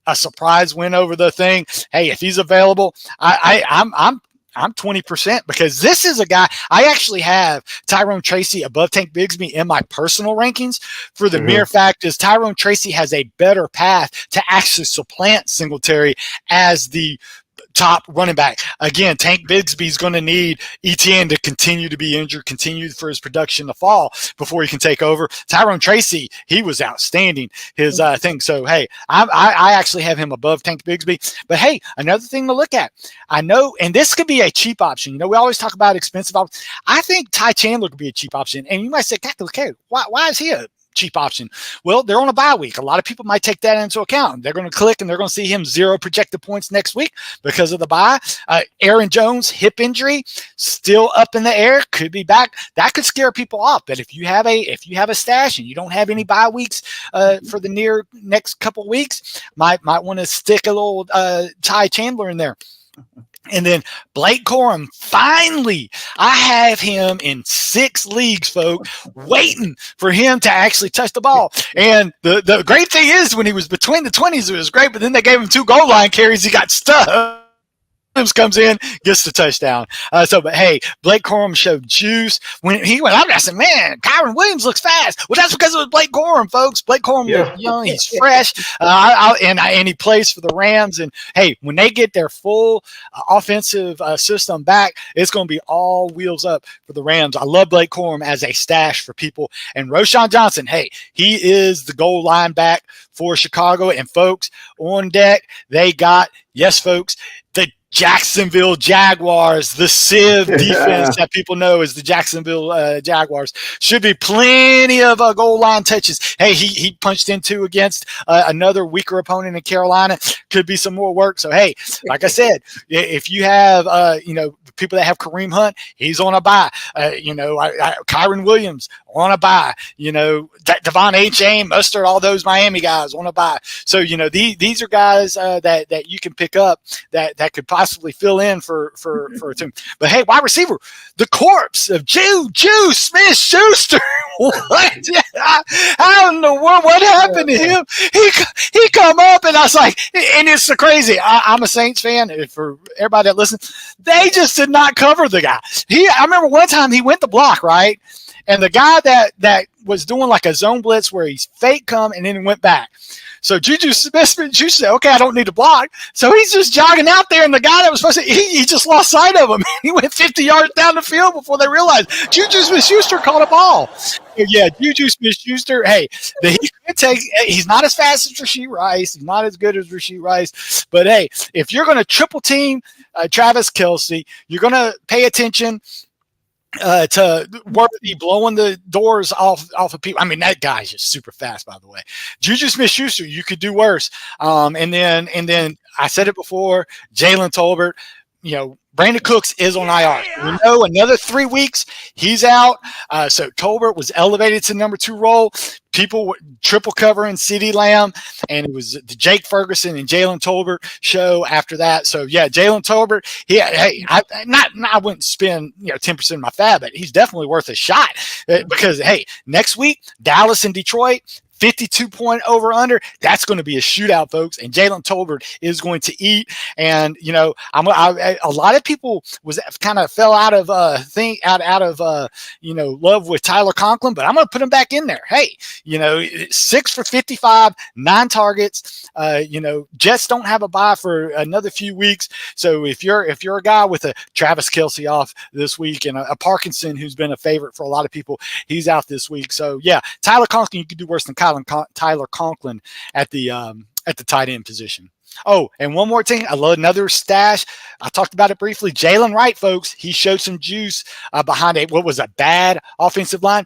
Speaker 3: a surprise win over the thing. Hey, if he's available, I'm 20% because this is a guy. I actually have Tyrone Tracy above Tank Bigsby in my personal rankings for the mere fact is Tyrone Tracy has a better path to actually supplant Singletary as the top running back. Again, Tank Bigsby is going to need ETN to continue to be injured, continue for his production to fall before he can take over. Tyrone Tracy, he was outstanding, his thing. So, hey, I actually have him above Tank Bigsby. But, hey, another thing to look at. I know, and this could be a cheap option. We always talk about expensive options. I think Ty Chandler could be a cheap option. And you might say, okay, why is he a cheap option. Well, they're on a bye week. A lot of people might take that into account. They're going to click and they're going to see him 0 projected points next week because of the bye. Aaron Jones, hip injury, still up in the air, could be back. That could scare people off. But if you have a stash and you don't have any bye weeks for the near next couple weeks, might want to stick a little Ty Chandler in there. And then Blake Corum, finally, I have him in 6 leagues, folks, waiting for him to actually touch the ball. And the great thing is, when he was between the 20s, it was great, but then they gave him 2 goal line carries. He got stuck. Williams comes in, gets the touchdown. But hey, Blake Corum showed juice when he went out. I said, man, Kyron Williams looks fast. Well, that's because it was Blake Corum, folks. Blake Corum looks young, he's fresh, and he plays for the Rams. And hey, when they get their full offensive system back, it's going to be all wheels up for the Rams. I love Blake Corum as a stash for people. And Roschon Johnson, hey, he is the goal line back for Chicago. And folks, on deck, they got, yes, folks, the Jacksonville Jaguars, the Civ defense that people know as the Jacksonville Jaguars. Should be plenty of goal line touches. Hey, he punched into against another weaker opponent in Carolina. Could be some more work. So, hey, like I said, if you have, people that have Kareem Hunt, he's on a bye. Kyron Williams on a bye. Devon Achane, Mustard, all those Miami guys on a bye. So, these are guys that you can pick up that could possibly fill in for a team. But hey, wide receiver, the corpse of Juju Smith-Schuster. What? How in the world? What happened to him? He come up, and I was like, and it's so crazy. I'm a Saints fan. For everybody that listens, they just did not cover the guy. I remember one time he went the block, right? And the guy that was doing like a zone blitz where he's fake come and then he went back. So Juju Smith-Schuster said, okay, I don't need to block. So he's just jogging out there, and the guy that was supposed to, he just lost sight of him. He went 50 yards down the field before they realized Juju Smith-Schuster caught a ball. Yeah, Juju Smith-Schuster, hey, he's not as fast as Rashee Rice. He's not as good as Rashee Rice. But, hey, if you're going to triple team Travis Kelce, you're going to pay attention to Worthy blowing the doors off of people. I mean, that guy's just super fast, by the way. Juju Smith-Schuster, you could do worse. And then I said it before, Jalen Tolbert, Brandon Cooks is on IR. We know another 3 weeks, he's out. So Tolbert was elevated to number 2 role. People were triple covering CeeDee Lamb, and it was the Jake Ferguson and Jalen Tolbert show after that. So yeah, Jalen Tolbert. I wouldn't spend 10% of my fab, but he's definitely worth a shot because hey, next week Dallas and Detroit. 52-point over/under. That's going to be a shootout, folks. And Jalen Tolbert is going to eat. And a lot of people kind of fell out of love with Tyler Conklin, but I'm going to put him back in there. Hey, 6 for 55, 9 targets. Jets don't have a bye for another few weeks. So if you're a guy with a Travis Kelce off this week and a Parkinson who's been a favorite for a lot of people, he's out this week. So yeah, Tyler Conklin, you could do worse than Tyler Conklin at the tight end position. Oh, and one more thing. I love another stash. I talked about it briefly. Jalen Wright, folks, he showed some juice behind what was a bad offensive line.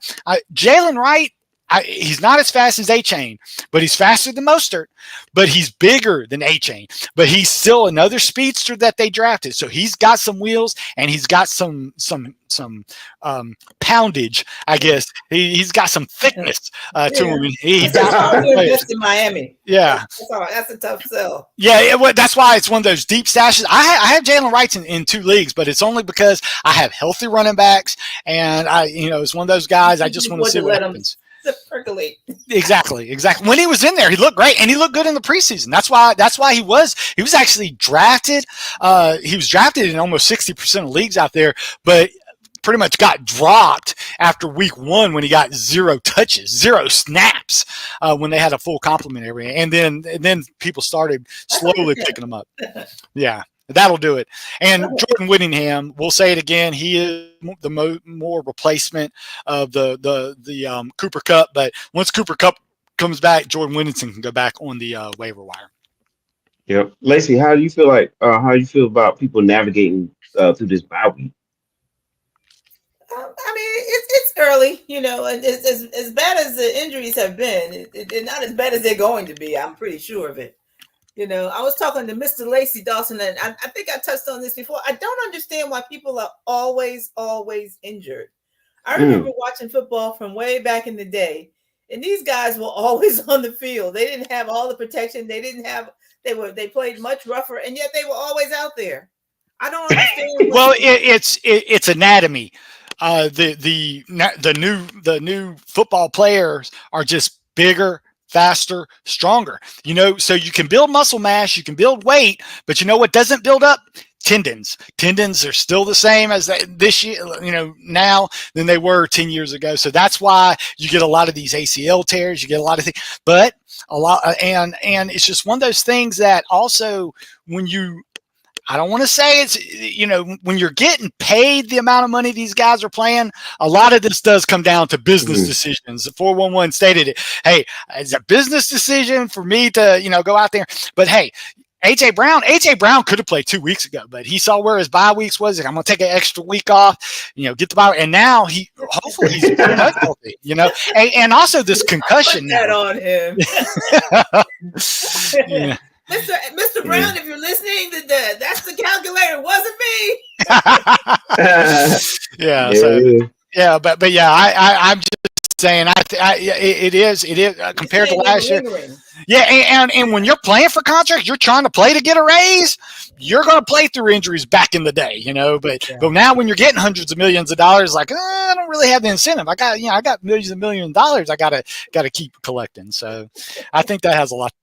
Speaker 3: Jalen Wright, he's not as fast as A-Chain, but he's faster than Mostert, but he's bigger than A-Chain, but he's still another speedster that they drafted. So he's got some wheels and he's got some poundage, I guess. He's got some thickness to him. He's
Speaker 2: just in Miami.
Speaker 3: Yeah.
Speaker 2: That's a tough sell.
Speaker 3: Yeah, that's why it's one of those deep stashes. I have Jalen Wright in 2 leagues, but it's only because I have healthy running backs, and it's one of those guys I just want to see what happens.
Speaker 2: Percolate.
Speaker 3: Exactly. When he was in there, he looked great, and he looked good in the preseason. That's why he was actually drafted. He was drafted in almost 60% of leagues out there, but pretty much got dropped after week 1 when he got 0 touches, 0 snaps when they had a full complement area, and then people started slowly picking him up. Yeah. That'll do it. And Jordan Whittingham, we'll say it again, he is the more replacement of the Cooper Kupp. But once Cooper Kupp comes back, Jordan Whittington can go back on the waiver wire.
Speaker 1: Yep. Lacey, how do you feel about people navigating through this bye week?
Speaker 2: It's early, and as bad as the injuries have been, it's not as bad as they're going to be. I'm pretty sure of it. I was talking to Mr. Lacey Dawson, and I think I touched on this before. I don't understand why people are always injured. I remember watching football from way back in the day, and these guys were always on the field. They didn't have all the protection. They played much rougher, and yet they were always out there. I don't understand.
Speaker 3: Well, it's anatomy. The new football players are just bigger, faster, stronger. So you can build muscle mass, you can build weight, but you know what doesn't build up? Tendons. Tendons are still the same as this year, now than they were 10 years ago. So that's why you get a lot of these ACL tears. You get a lot of things, but a lot, and it's just one of those things that also I don't want to say it's, when you're getting paid the amount of money these guys are playing, a lot of this does come down to business decisions. The 411 stated it. Hey, it's a business decision for me to, go out there. But hey, AJ Brown could have played 2 weeks ago, but he saw where his bye weeks was. I'm going to take an extra week off, get the bye. And now hopefully he's healthy, and also this concussion.
Speaker 2: Put that on him.
Speaker 3: Yeah.
Speaker 2: Mr. Brown, if you're listening, that's the calculator. Wasn't me.
Speaker 3: Yeah. So, yeah, but yeah, I'm just saying, it is compared to last year. Yeah, and when you're playing for contract, you're trying to play to get a raise. You're going to play through injuries back in the day, But now when you're getting hundreds of millions of dollars, like I don't really have the incentive. I got millions and millions of dollars. I gotta keep collecting. So I think that has a lot.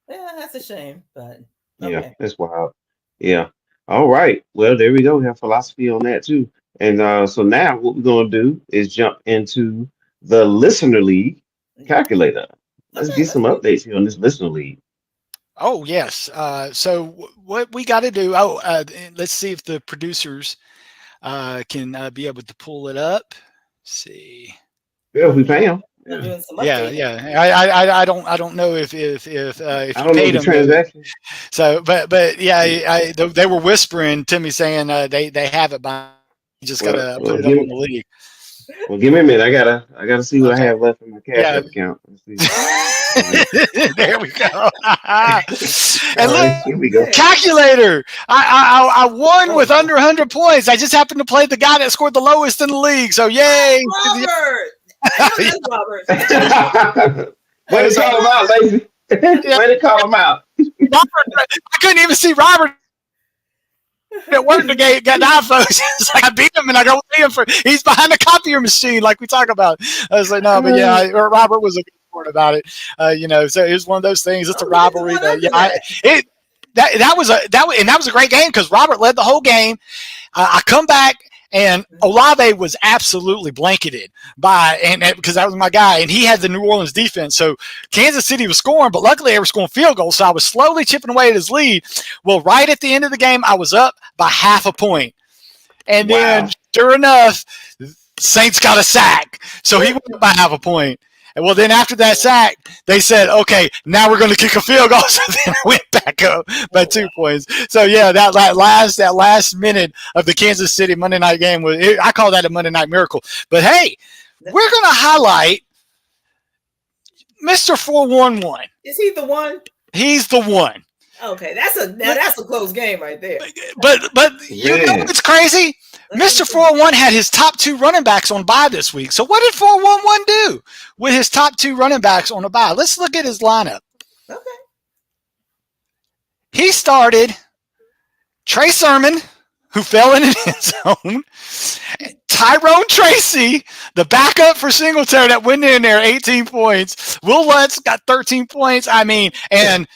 Speaker 2: Yeah, that's a shame, but
Speaker 1: okay. Yeah, that's wild. Yeah. All right. Well, there we go. We have philosophy on that too. And so now what we're going to do is jump into the Listener League calculator. Let's get some updates here on this Listener League.
Speaker 3: Oh, yes. So what we got to do, let's see if the producers can be able to pull it up. Let's see.
Speaker 1: Yeah, we pay them.
Speaker 3: Yeah. I don't know if you paid them.
Speaker 1: Transaction.
Speaker 3: So, but yeah, they were whispering to me saying they have it by. You just gotta put it up on the league.
Speaker 1: Well, give me a minute. I gotta see what I have left in my cash account. Let's see.
Speaker 3: There we go. And look,
Speaker 1: here we go.
Speaker 3: Calculator. I won with under 100 points. I just happened to play the guy that scored the lowest in the league. So yay,
Speaker 2: Robert. Robert.
Speaker 1: Way to call him out, Lacey. Way to call him out.
Speaker 3: Robert, I couldn't even see Robert. It worked to get the iPhone. It's like I beat him and I don't see him he's behind the copier machine, like we talk about. I was like, no, but yeah, Robert was a good sport about it. So it was one of those things. It's a rivalry. But yeah, that was a great game because Robert led the whole game. I come back. And Olave was absolutely blanketed because that was my guy, and he had the New Orleans defense. So Kansas City was scoring, but luckily they were scoring field goals. So I was slowly chipping away at his lead. Well, right at the end of the game, I was up by half a point. And then, sure enough, Saints got a sack. So he went by half a point. And well, then after that sack, they said, okay, now we're going to kick a field goal. So then I went back up by 2 points. So yeah, that last minute of the Kansas City Monday night game I call that a Monday night miracle. But hey, we're going to highlight Mr. 411.
Speaker 2: Is he the one?
Speaker 3: He's the one.
Speaker 2: Okay, that's a close game right there.
Speaker 3: But you know what's crazy? Mr. 411 had his top two running backs on bye this week. So what did 411 do with his top two running backs on a bye? Let's look at his lineup.
Speaker 2: Okay.
Speaker 3: He started Trey Sermon, who fell in the end zone, Tyrone Tracy, the backup for Singletary that went in there, 18 points. Will Lutz got 13 points. And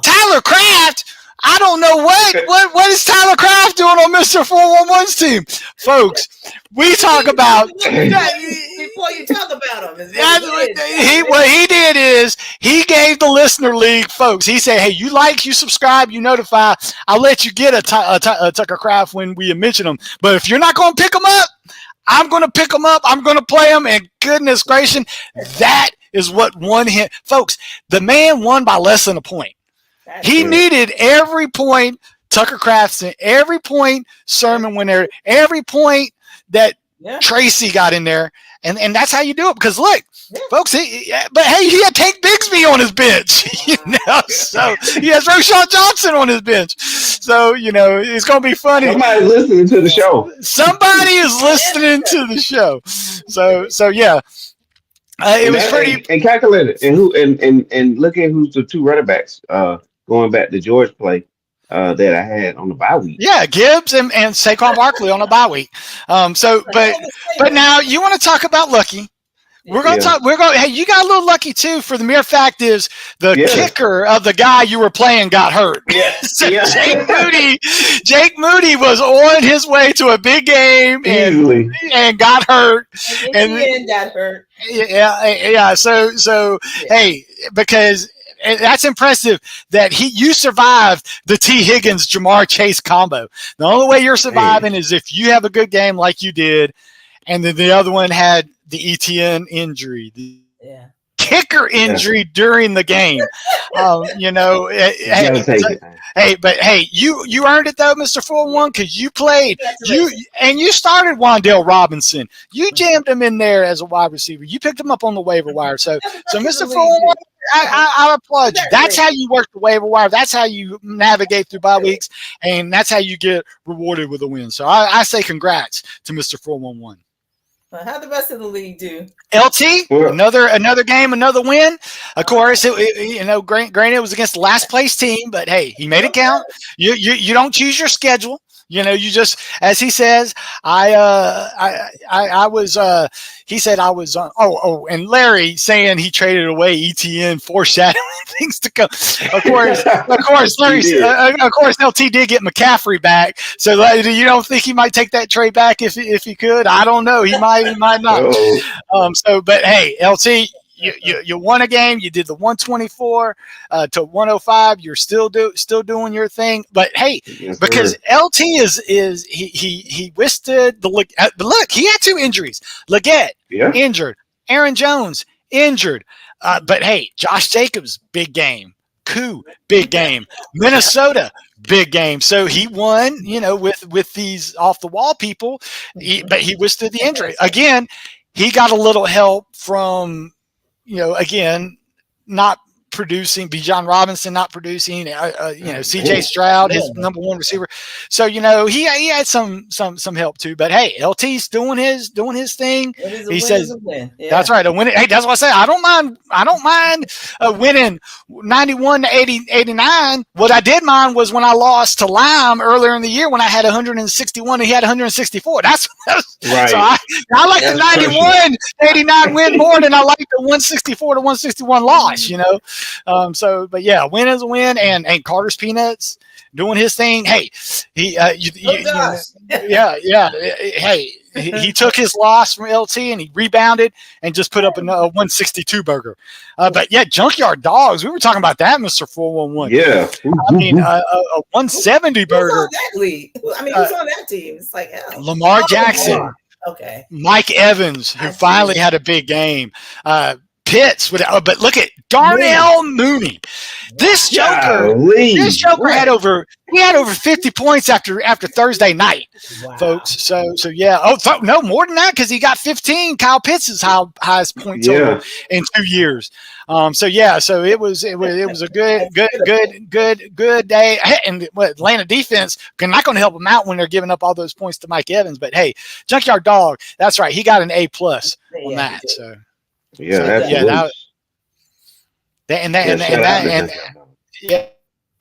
Speaker 3: Tyler Kraft, I don't know what is Tyler Kraft doing on Mr. 411's team, folks. We talk about
Speaker 2: before you talk about him.
Speaker 3: What he did is he gave the Listener League folks. He said, "Hey, you subscribe, you notify. I'll let you get a Tucker Kraft when we mention him. But if you're not going to pick him up, I'm going to pick him up. I'm going to play him. And goodness gracious, that is what won him, folks. The man won by less than a point. He needed every point Tucker Kraft sent, every point Sermon went there, every point that
Speaker 2: Yeah.
Speaker 3: Tracy got in there, and that's how you do it. Because look,
Speaker 2: Yeah.
Speaker 3: folks, but hey, he had Tank Bigsby on his bench, so he has Roshawn Johnson on his bench. So it's gonna be funny.
Speaker 1: Somebody's listening to the show.
Speaker 3: Somebody is listening to the show. So yeah, it was pretty.
Speaker 1: And calculated, and who and look at who's the two running backs. Going back to George play that I had on the bye week.
Speaker 3: Yeah, Gibbs and Saquon Barkley on a bye week. But now you want to talk about lucky. We're going to talk. Hey, you got a little lucky too. For the mere fact is the kicker of the guy you were playing got hurt.
Speaker 1: Yeah.
Speaker 3: So Jake Moody was on his way to a big game and got hurt.
Speaker 2: And got hurt.
Speaker 3: Yeah. So hey, because that's impressive that you survived the T. Higgins Jamar Chase combo. The only way you're surviving is if you have a good game like you did, and then the other one had the ETN injury, the kicker injury during the game. You earned it though, Mr. 4-1, because you played you started Wan'Dale Robinson. You jammed him in there as a wide receiver. You picked him up on the waiver wire. So Mr. 4-1, I applaud you. That's how you work the waiver wire. That's how you navigate through bye weeks, and that's how you get rewarded with a win. So I say congrats to Mr. 4-1-1.
Speaker 2: How the rest of the league do?
Speaker 3: LT, another game, another win. Of course, granted it was against the last place team, but hey, he made it count. You don't choose your schedule. You just, as he says, I was. He said I was on. And Larry saying he traded away ETN, foreshadowing things to come. Of course, Larry. Of course, LT did get McCaffrey back. So you don't think he might take that trade back if he could? I don't know. He might not. But hey, LT. You won a game. You did the 124 to 105. You're still doing your thing. But hey, because LT is he withstood the look. But look, he had two injuries. Leggett injured. Aaron Jones injured. But hey, Josh Jacobs big game. Koo big game. Minnesota big game. So he won. With these off the wall people. But he withstood the injury again. He got a little help from. Again, not producing, Bijan Robinson not producing, CJ Stroud, his number one receiver. So, he had some help too. But hey, LT's doing his thing. He says that's right. A win. Hey, that's what I say. I don't mind winning 91 to 89. What I did mind was when I lost to Lime earlier in the year when I had 161 and he had 164. That's right. So I like the 91-89 win more than I like the 164 to 161 loss, but yeah, win is a win, and Carter's Peanuts doing his thing. Hey, he hey, he took his loss from LT and he rebounded and just put up a 162 burger. But yeah, Junkyard Dogs, we were talking about that, Mr. 411.
Speaker 1: Yeah,
Speaker 3: I mean a 170 burger.
Speaker 2: Who's on that league? Who's on that team? It's like
Speaker 3: Lamar Jackson.
Speaker 2: Okay.
Speaker 3: Mike Evans, who finally had a big game. Pitts, but look at Darnell Mooney. This Joker had over 50 points after Thursday night, folks. So yeah. No, more than that because he got 15. Kyle Pitts' highest point total in 2 years. So it was a good day. And Atlanta defense not going to help them out when they're giving up all those points to Mike Evans. But hey, Junkyard Dog, that's right. He got an A+ on that. So. On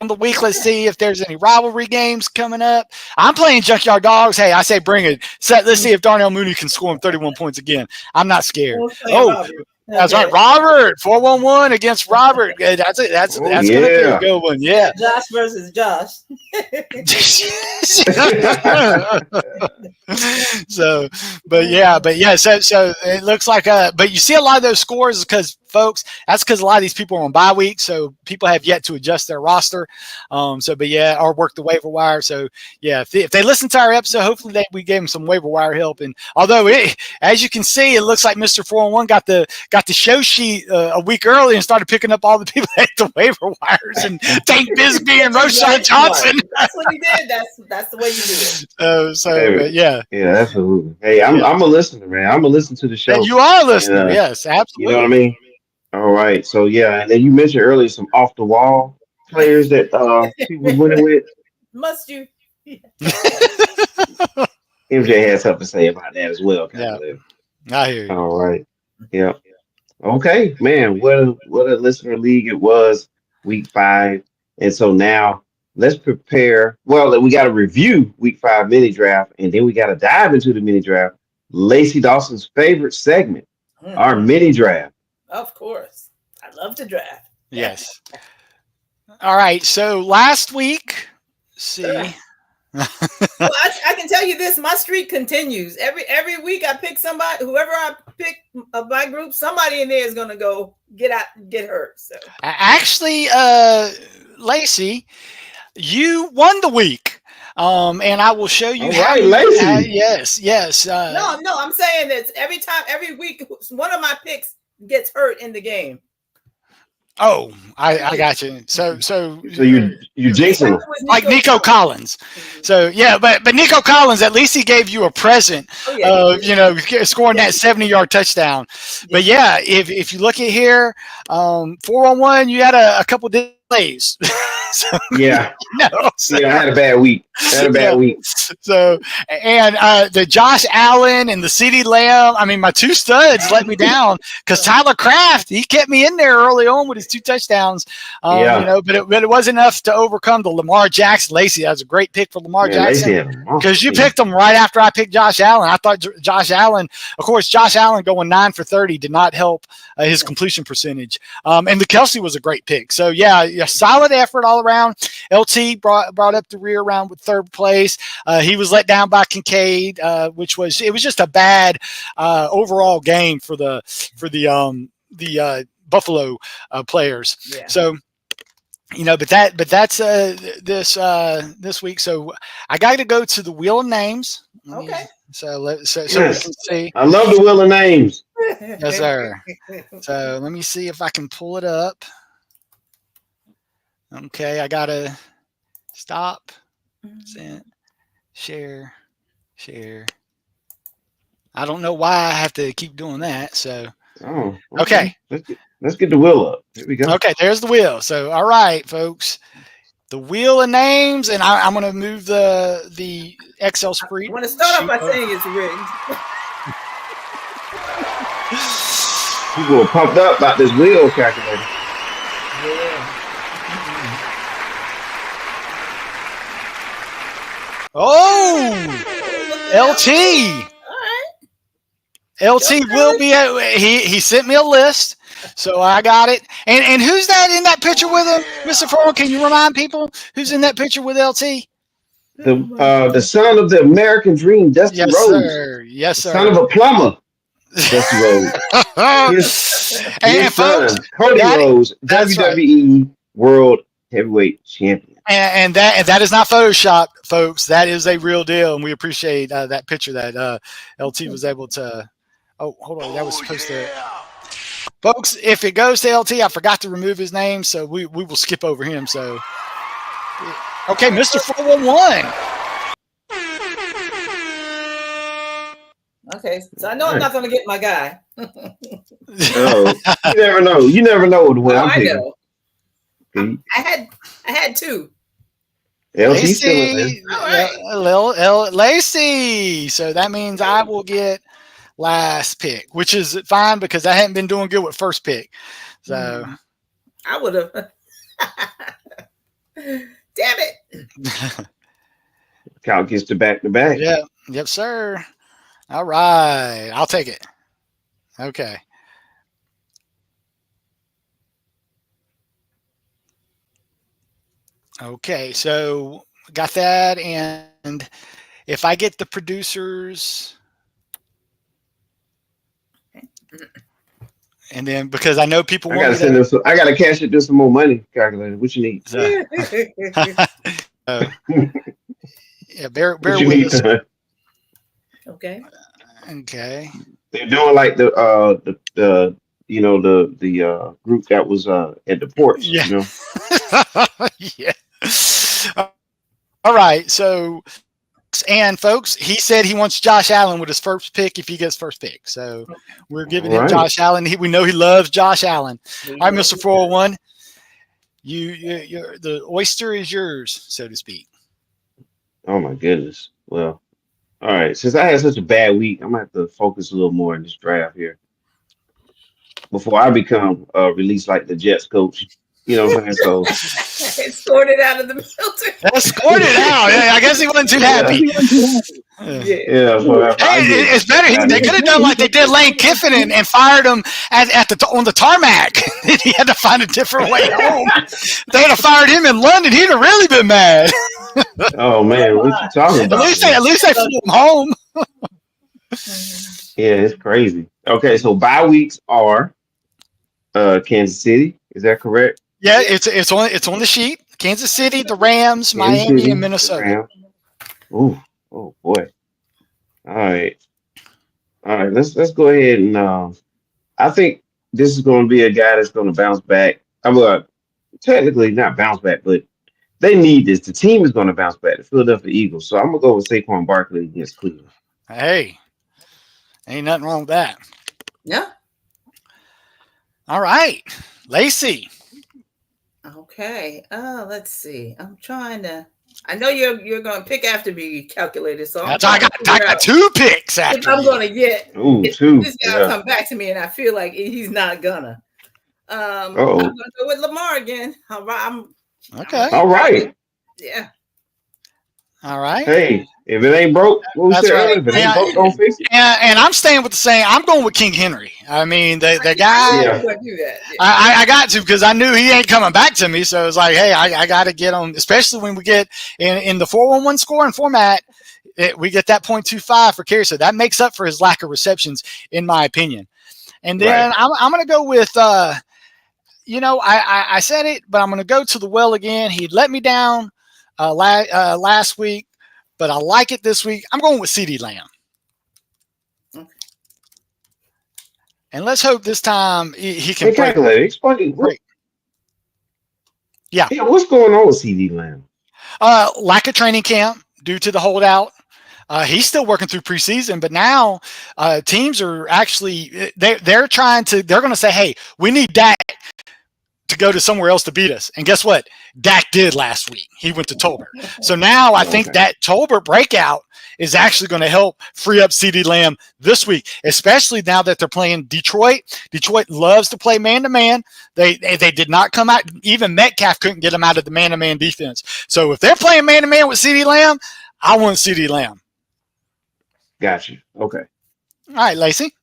Speaker 3: the week, let's see if there's any rivalry games coming up. I'm playing Junkyard Dogs. Hey, I say bring it. Let's see if Darnell Mooney can score him 31 points again. I'm not scared. That's right, Robert 411 against Robert. That's it. That's gonna be a good one. Yeah,
Speaker 2: Josh versus Josh. So it looks like but you see a lot of those scores because
Speaker 3: folks. That's because a lot of these people are on bye week, so people have yet to adjust their roster. But yeah, or work the waiver wire. So yeah, if they listen to our episode, hopefully we gave them some waiver wire help. And although as you can see, it looks like Mr. 401 got the show sheet a week early and started picking up all the people at the waiver wires and Tank Bisbee and Roshan Johnson.
Speaker 2: That's what he did. That's the way you do it.
Speaker 3: But yeah.
Speaker 1: Yeah, absolutely. Hey, I'm a listener, man. I'm gonna listen to the show.
Speaker 3: And you are a listener, yes, absolutely.
Speaker 1: You know what I mean? All right. So yeah, and then you mentioned earlier some off the wall players that people was winning with.
Speaker 2: Must you?
Speaker 1: MJ has something to say about that as well.
Speaker 3: Yeah, I hear you.
Speaker 1: All right. Yeah. Okay, man. What a listener league it was, week 5, and so now let's prepare. Well, we got to review week 5 mini draft, and then we got to dive into the mini draft. Lacey Dawson's favorite segment, our mini draft.
Speaker 2: Of course, I love to draft.
Speaker 3: Yes. All right. So last week, see.
Speaker 2: Well, I can tell you this: my streak continues. Every week, I pick somebody. Whoever I pick of my group, somebody in there is going to go get hurt. So
Speaker 3: actually, Lacey, you won the week. And I will show you.
Speaker 1: All right, Lacey.
Speaker 3: Yes.
Speaker 2: No, I'm saying that every week, one of my picks gets hurt in the game.
Speaker 3: Oh, I got you. So
Speaker 1: you jinxing
Speaker 3: like Nico Collins. So yeah, but Nico Collins, at least he gave you a present of scoring that 70-yard touchdown. But yeah, if you look at here, 4-on-1, you had a couple delays.
Speaker 1: Yeah. I had a bad week.
Speaker 3: So, and the Josh Allen and the CeeDee Lamb, I mean, my 2 studs let me down because Tyler Kraft, he kept me in there early on with his 2 touchdowns. But it wasn't enough to overcome the Lamar Jackson. Lacey, that was a great pick for Lamar Jackson because you picked him right after I picked Josh Allen. I thought Josh Allen going 9 for 30 did not help his completion percentage. And the Kelsey was a great pick. So yeah, solid effort all around. LT brought up the rear round with 3rd place. He was let down by Kincaid, which was just a bad overall game for the Buffalo players. Yeah. So but that's this week. So I got to go to the wheel of names.
Speaker 2: Okay.
Speaker 3: So we can see.
Speaker 1: I love the wheel of names.
Speaker 3: Yes, sir. So let me see if I can pull it up. Okay, I gotta stop, send, share. I don't know why I have to keep doing that. So, okay.
Speaker 1: Let's get the wheel up. Here we go.
Speaker 3: Okay, there's the wheel. So, all right, folks, the wheel of names, and I'm gonna move the Excel spreadsheet.
Speaker 2: I want to start off by saying it's rigged.
Speaker 1: People are pumped up about this wheel calculator.
Speaker 2: Yeah.
Speaker 3: Oh, LT.
Speaker 2: All right.
Speaker 3: LT will be. He sent me a list, so I got it. And who's that in that picture with him, Mr. Furlong? Can you remind people who's in that picture with LT?
Speaker 1: The son of the American Dream, Dusty Rhodes.
Speaker 3: Sir. Yes, sir.
Speaker 1: Son of a plumber, Dusty Rhodes. His son, Cody Rhodes, WWE right. World Heavyweight Champion.
Speaker 3: And that is not Photoshop, folks. That is a real deal, and we appreciate that picture that LT was able to. Oh, hold on, that was supposed to. Folks, if it goes to LT, I forgot to remove his name, so we will skip over him. So, okay, Mr. 411.
Speaker 2: Okay, so I know I'm not going to get my guy.
Speaker 1: You never know. You never know when I'm picking.
Speaker 2: I had 2.
Speaker 3: Lacey, Lacey. So that means I will get last pick, which is fine because I hadn't been doing good with first pick. So
Speaker 2: I would have. Damn it!
Speaker 1: Cal gets to back to back.
Speaker 3: Yeah. Yep, sir. All right, I'll take it. Okay. Okay, so got that, and if I get the producers, And then because I know people
Speaker 1: I
Speaker 3: want
Speaker 1: gotta
Speaker 3: me
Speaker 1: send
Speaker 3: to.
Speaker 1: them some. I gotta cash it to some more money. Calculator. What you need?
Speaker 3: So, yeah, bear
Speaker 1: What you
Speaker 3: with
Speaker 1: need?
Speaker 3: us.
Speaker 2: Okay.
Speaker 3: Okay.
Speaker 1: They're doing like the group that was at the porch.
Speaker 3: Yeah.
Speaker 1: You know.
Speaker 3: Yeah. All right. So, and folks, he said he wants Josh Allen with his first pick if he gets first pick. So we're
Speaker 1: All
Speaker 3: giving him
Speaker 1: right.
Speaker 3: Josh Allen. We know he loves Josh Allen.
Speaker 2: We
Speaker 3: All right,
Speaker 2: know.
Speaker 3: Mr. 401, the oyster is yours, so to speak.
Speaker 1: Oh my goodness. Well, all right. Since I had such a bad week, I'm gonna have to focus a little more in this draft here before I become released like the Jets coach. You know what I'm saying? So
Speaker 2: Escorted out of the building.
Speaker 3: Escorted out. Yeah, I guess he wasn't too
Speaker 1: yeah,
Speaker 3: happy.
Speaker 2: Yeah.
Speaker 1: yeah. So after I
Speaker 3: Hey,
Speaker 1: get
Speaker 3: it's better.
Speaker 1: out of
Speaker 3: They
Speaker 1: here.
Speaker 3: could have done like they did Lane Kiffin and fired him on the tarmac. He had to find a different way home. They would have fired him in London. He'd have really been mad.
Speaker 1: Oh man, what you talking
Speaker 3: At
Speaker 1: about?
Speaker 3: least they flew him home.
Speaker 1: Yeah, it's crazy. Okay, so bye weeks are Kansas City. Is that correct?
Speaker 3: Yeah, it's on the sheet. Kansas City, the Rams,
Speaker 1: Kansas
Speaker 3: Miami,
Speaker 1: City,
Speaker 3: and
Speaker 1: the
Speaker 3: Minnesota.
Speaker 1: Rams. Ooh, oh boy. All right, all right. Let's go ahead and I think this is going to be a guy that's going to bounce back. I'm technically not bounce back, but they need this. The team is going to bounce back. The Philadelphia Eagles. So I'm gonna go with Saquon Barkley against Cleveland.
Speaker 3: Hey, ain't nothing wrong with that.
Speaker 2: Yeah.
Speaker 3: All right, Lacey.
Speaker 2: Okay. Let's see. I'm trying to. I know you're going to pick after me, calculator. So
Speaker 3: I got 2 picks
Speaker 2: if
Speaker 3: after
Speaker 2: I'm
Speaker 3: you.
Speaker 2: going to get.
Speaker 1: Ooh,
Speaker 2: This
Speaker 1: 2.
Speaker 2: guy's
Speaker 1: Yeah.
Speaker 2: come back to me, and I feel like he's not gonna. I'm
Speaker 1: Uh-oh.
Speaker 2: going to go with Lamar again. All right.
Speaker 3: Okay.
Speaker 1: All right.
Speaker 2: Yeah.
Speaker 3: All right.
Speaker 1: Hey, if it ain't broke, what we
Speaker 3: That's
Speaker 1: said
Speaker 3: right.
Speaker 1: earlier, if it ain't
Speaker 3: Yeah.
Speaker 1: broke, don't fix it.
Speaker 3: And I'm staying with the same. I'm going with King Henry. I mean, the
Speaker 2: I
Speaker 3: guy.
Speaker 1: Yeah.
Speaker 2: was going to do that. Yeah.
Speaker 3: I got to because I knew he ain't coming back to me. So it's like, hey, I got to get on, especially when we get in the 411 scoring format. We get that 0.25 for carry. So that makes up for his lack of receptions, in my opinion. And then
Speaker 1: Right.
Speaker 3: I'm going to go with, I said it, but I'm going to go to the well again. He let me down last week, but I like it this week. I'm going with CeeDee Lamb.
Speaker 2: Okay.
Speaker 3: And let's hope this time he can
Speaker 1: Hey,
Speaker 3: play.
Speaker 1: calculator, explain.
Speaker 3: Great. Yeah.
Speaker 1: What's going on with CD Lamb?
Speaker 3: Lack of training camp due to the holdout. He's still working through preseason, but now teams are actually they're going to say, hey, we need Dak to go to somewhere else to beat us. And guess what? Dak did last week. He went to Tolbert. So now I think that Tolbert breakout is actually going to help free up CeeDee Lamb this week, especially now that they're playing Detroit. Detroit loves to play man-to-man. They did not come out. Even Metcalf couldn't get them out of the man-to-man defense. So if they're playing man-to-man with CeeDee Lamb, I want CeeDee Lamb.
Speaker 1: Got you. Okay.
Speaker 3: All right, Lacey.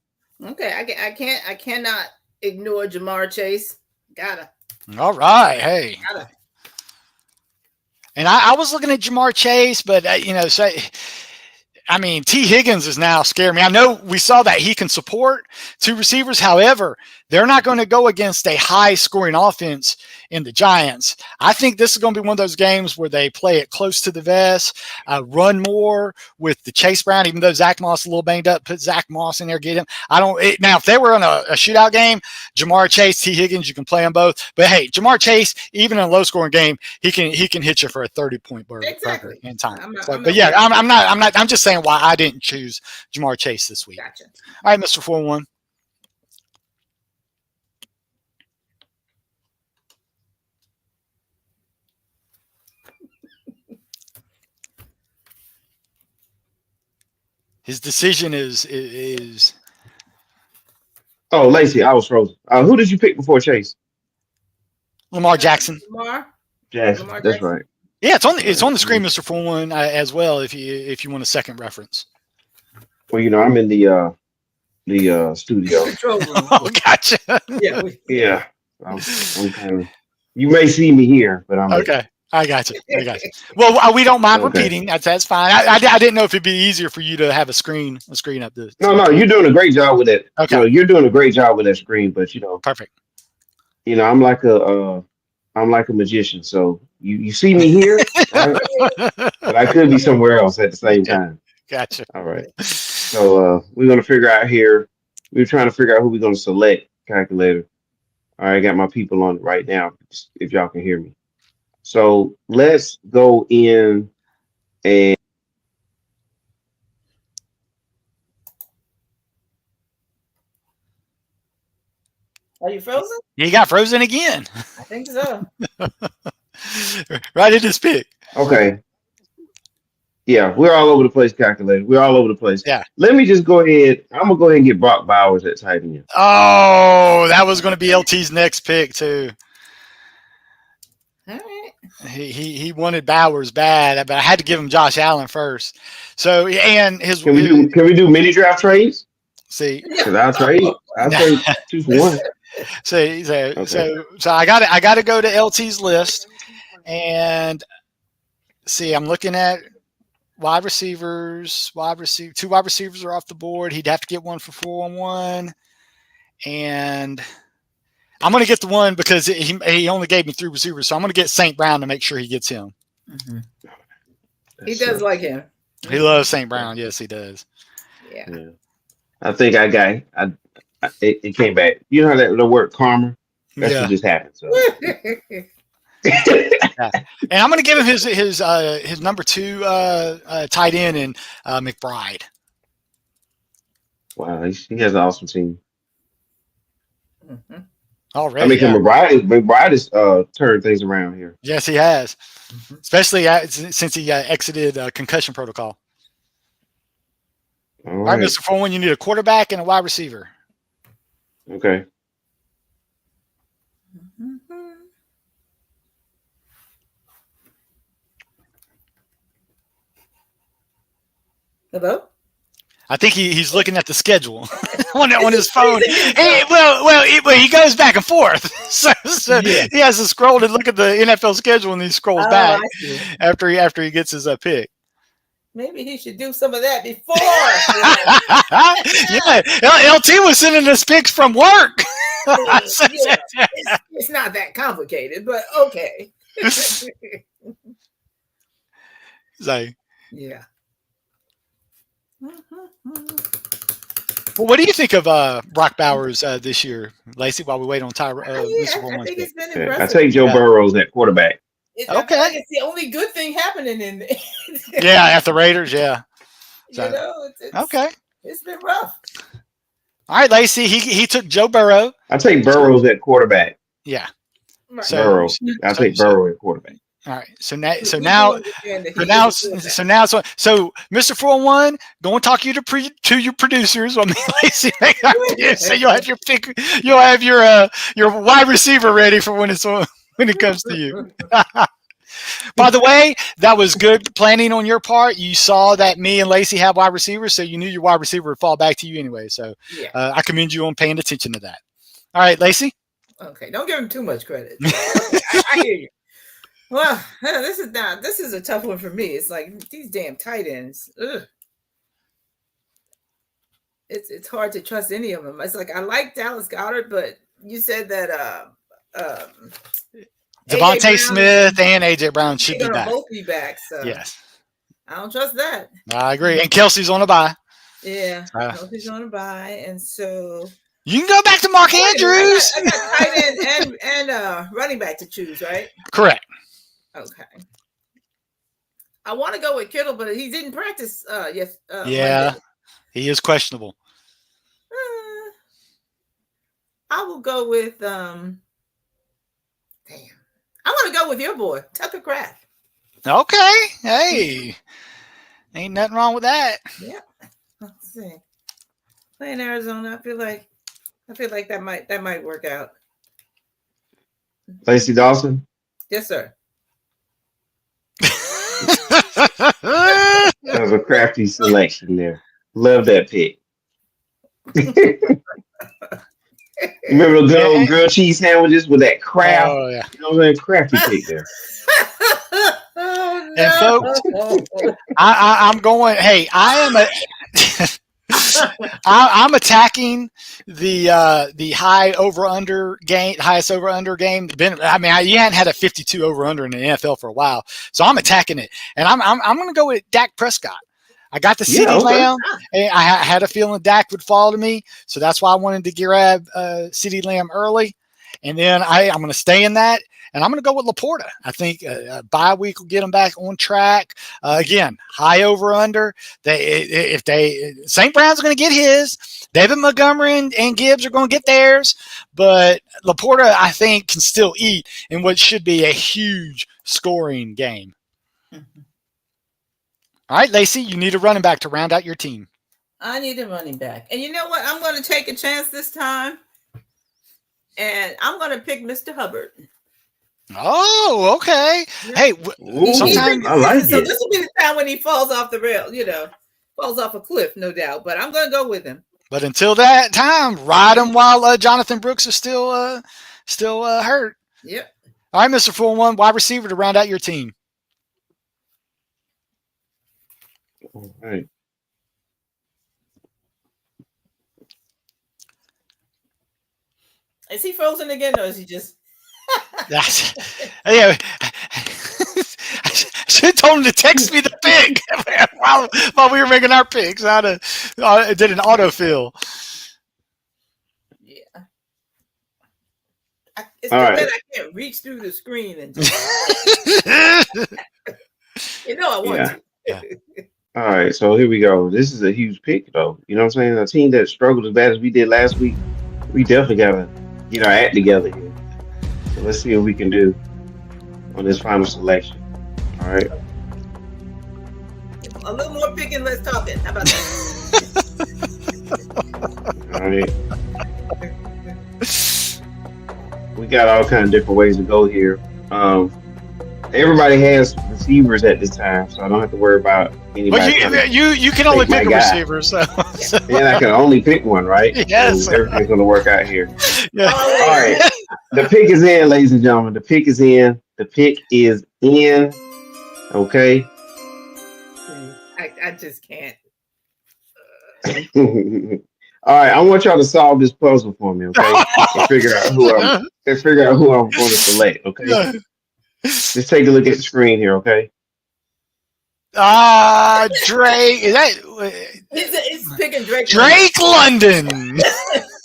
Speaker 2: Okay. I cannot ignore Jamar Chase. Gotta.
Speaker 3: All right. Hey.
Speaker 2: Gotta.
Speaker 3: And I was looking at Jamar Chase, but, T. Higgins is now scaring me. I know we saw that he can support 2 receivers. However, they're not going to go against a high-scoring offense in the Giants. I think this is going to be one of those games where they play it close to the vest, run more with the Chase Brown, even though Zach Moss is a little banged up, put Zach Moss in there, get him. Now, if they were in a shootout game, Jamar Chase, T. Higgins, you can play them both. But, hey, Jamar Chase, even in a low-scoring game, he can hit you for a 30-point burger in time. I'm just saying why I didn't choose Jamar Chase this week.
Speaker 2: Gotcha.
Speaker 3: All right, Mr. 4-1. His decision is
Speaker 1: Oh, Lacey, I was frozen. Who did you pick before Chase?
Speaker 3: Lamar Jackson.
Speaker 2: Lamar.
Speaker 1: Jackson.
Speaker 2: Lamar
Speaker 1: That's
Speaker 2: Jackson.
Speaker 1: right.
Speaker 3: Yeah, it's on the screen, Mr. 4-1, as well. If you want a second reference.
Speaker 1: Well, I'm in the studio.
Speaker 2: Control room.
Speaker 3: Oh, gotcha.
Speaker 2: Yeah.
Speaker 1: Yeah. I'm kind of. You may see me here, but I'm
Speaker 3: Okay. I got you. Well, we don't mind
Speaker 1: Okay.
Speaker 3: repeating. That's fine. I didn't know if it'd be easier for you to have a screen up there.
Speaker 1: No, you're doing a great job with it.
Speaker 3: Okay.
Speaker 1: You're doing a great job with that screen, but
Speaker 3: Perfect.
Speaker 1: I'm like a magician. So you see me here, right? But I could be somewhere else at the same time.
Speaker 3: Gotcha.
Speaker 1: All right. So we're gonna figure out here. We're trying to figure out who we're gonna select. Calculator. All right, I got my people on it right now. If y'all can hear me. So let's go in and
Speaker 2: Are you frozen?
Speaker 3: You got frozen again.
Speaker 2: I think so.
Speaker 3: Right in his pick.
Speaker 1: okay. Yeah, we're all over the place, Calculator. We're all over the place.
Speaker 3: Yeah.
Speaker 1: Let me just go ahead. I'm gonna go ahead and get Brock Bowers at tight end.
Speaker 3: Oh, that was going to be LT's next pick too.
Speaker 2: All right.
Speaker 3: He wanted Bowers bad, but I had to give him Josh Allen first. So and his
Speaker 1: Can we do mini draft trades?
Speaker 3: see
Speaker 1: Because I'll trade 2 for 1.
Speaker 3: so I got to go to LT's list and see. I'm looking at wide receivers. Two wide receivers are off the board. He'd have to get one for 4-on-1, and I'm going to get the one because he only gave me 3 receivers, so I'm going to get St. Brown to make sure he gets him.
Speaker 2: Mm-hmm. He does like him.
Speaker 3: He loves St. Brown. Yes, he does.
Speaker 2: Yeah.
Speaker 1: I think I got it came back. You know how that word karma? That's what just happened. So
Speaker 3: And I'm going to give him his number 2 tight end in McBride.
Speaker 1: wow, he has an awesome team.
Speaker 2: Mm-hmm.
Speaker 3: Already,
Speaker 1: I mean, McBride is turned things around here.
Speaker 3: Yes, he has, especially since he exited concussion protocol.
Speaker 1: All
Speaker 3: All right,
Speaker 1: right.
Speaker 3: Mr. Foreman, you need a quarterback and a wide receiver.
Speaker 1: Okay.
Speaker 2: Mm-hmm. Hello?
Speaker 3: I think he's looking at the schedule on his phone. He goes back and forth. So
Speaker 2: Yeah.
Speaker 3: he has to scroll to look at the NFL schedule, and he scrolls back
Speaker 2: I see.
Speaker 3: after he gets his pick.
Speaker 2: Maybe he should do some of that before.
Speaker 3: Yeah, LT was sending us picks from work.
Speaker 2: It's not that complicated, but okay.
Speaker 3: So,
Speaker 2: Yeah.
Speaker 3: well, what do you think of Brock Bowers this year, Lacey? While we wait on Tyra,
Speaker 2: I think it's been impressive.
Speaker 1: I take Joe Burrows at quarterback.
Speaker 2: I feel like it's the only good thing happening in there.
Speaker 3: Yeah, at the Raiders, yeah.
Speaker 2: You know,
Speaker 3: Okay.
Speaker 2: It's been rough.
Speaker 3: All right, Lacey. He took Joe Burrow.
Speaker 1: I take Burrows at quarterback.
Speaker 3: Yeah.
Speaker 2: Right.
Speaker 3: So-
Speaker 1: Burrows. I take Burrow at quarterback.
Speaker 3: All right. So now,
Speaker 2: We do understand that he is a quarterback.
Speaker 3: so Mr. 401, go and talk to your producers. I mean, Lacey, so you'll have your pick. You'll have your wide receiver ready for when it comes to you. By the way, that was good planning on your part. You saw that me and Lacey have wide receivers, so you knew your wide receiver would fall back to you anyway. So
Speaker 2: Yeah.
Speaker 3: I commend you on paying attention to that. All right, Lacey.
Speaker 2: Okay, don't give him too much credit. I hear you. Well, this is a tough one for me. It's like these damn tight ends. Ugh. It's hard to trust any of them. It's like I like Dallas Goedert, but you said that
Speaker 3: Devontae Smith and AJ Brown should be back.
Speaker 2: Both be back. So
Speaker 3: Yes,
Speaker 2: I don't trust that.
Speaker 3: I agree. And Kelsey's on a bye.
Speaker 2: Yeah, he's on a bye, and so
Speaker 3: You can go back to Mark Andrews.
Speaker 2: I got tight end and running back to choose, right?
Speaker 3: Correct.
Speaker 2: Okay. I want to go with Kittle, but he didn't practice. Yes.
Speaker 3: Yeah,
Speaker 2: Monday.
Speaker 3: he is questionable.
Speaker 2: I will go with. Damn. I want to go with your boy Tucker Kraft.
Speaker 3: Okay. Hey, ain't nothing wrong with that.
Speaker 2: Yeah. Let's see. Playing Arizona, I feel like that might work out.
Speaker 1: Lacey Dawson.
Speaker 2: Yes, sir.
Speaker 1: That was a crafty selection there. Love that pick. Remember those good old grilled cheese sandwiches with that craft?
Speaker 3: Oh yeah.
Speaker 1: You know what I'm saying? Crafty pick there.
Speaker 3: And folks, I'm going. Hey, I am a. I'm attacking the high over under game, highest over under game. I mean, you hadn't had a 52 over under in the NFL for a while, so I'm attacking it, and I'm going to go with Dak Prescott. I got the CeeDee Lamb. And I had a feeling Dak would fall to me, so that's why I wanted to grab CeeDee Lamb early, and then I'm going to stay in that. And I'm going to go with Laporta. I think a bye week will get them back on track. Again, high over under. St. Brown's going to get his. David Montgomery and Gibbs are going to get theirs. But Laporta, I think, can still eat in what should be a huge scoring game. Mm-hmm. All right, Lacey, you need a running back to round out your team.
Speaker 2: I need a running back. And you know what? I'm going to take a chance this time. And I'm going to pick Mr. Hubbard.
Speaker 3: Oh, okay. Hey, sometimes
Speaker 1: I like it.
Speaker 2: So this will be the time when he falls off the rail, falls off a cliff, no doubt. But I'm going to go with him.
Speaker 3: But until that time, ride him while Jonathan Brooks is still hurt.
Speaker 2: Yep.
Speaker 3: All right, Mr. 4-1, wide receiver to round out your team.
Speaker 1: All right.
Speaker 2: Is he frozen again, or is he just?
Speaker 3: Yeah. I should have told him to text me the pick while we were making our picks. I did an autofill.
Speaker 2: Yeah. It's too bad I can't reach through the screen and just, I want to.
Speaker 1: Yeah. All right, so here we go. This is a huge pick, though. You know what I'm saying? A team that struggled as bad as we did last week, we definitely got to get our act together here. So let's see what we can do on this final selection. All right.
Speaker 2: A little more picking, less talking. How about that?
Speaker 1: All right. We got all kind of different ways to go here. Everybody has receivers at this time, so I don't have to worry about anybody.
Speaker 3: But you can only pick a receiver, so.
Speaker 1: And I can only pick one, right?
Speaker 3: Yes.
Speaker 1: So everything's going to work out here.
Speaker 3: Yeah.
Speaker 1: All right. The pick is in, ladies and gentlemen. The pick is in. The pick is in. Okay.
Speaker 2: I just can't.
Speaker 1: All right. I want y'all to solve this puzzle for me, okay? And figure out who I'm going to select, okay? Just take a look at the screen here, okay?
Speaker 3: Drake. Is that?
Speaker 2: He's picking Drake.
Speaker 3: Drake London.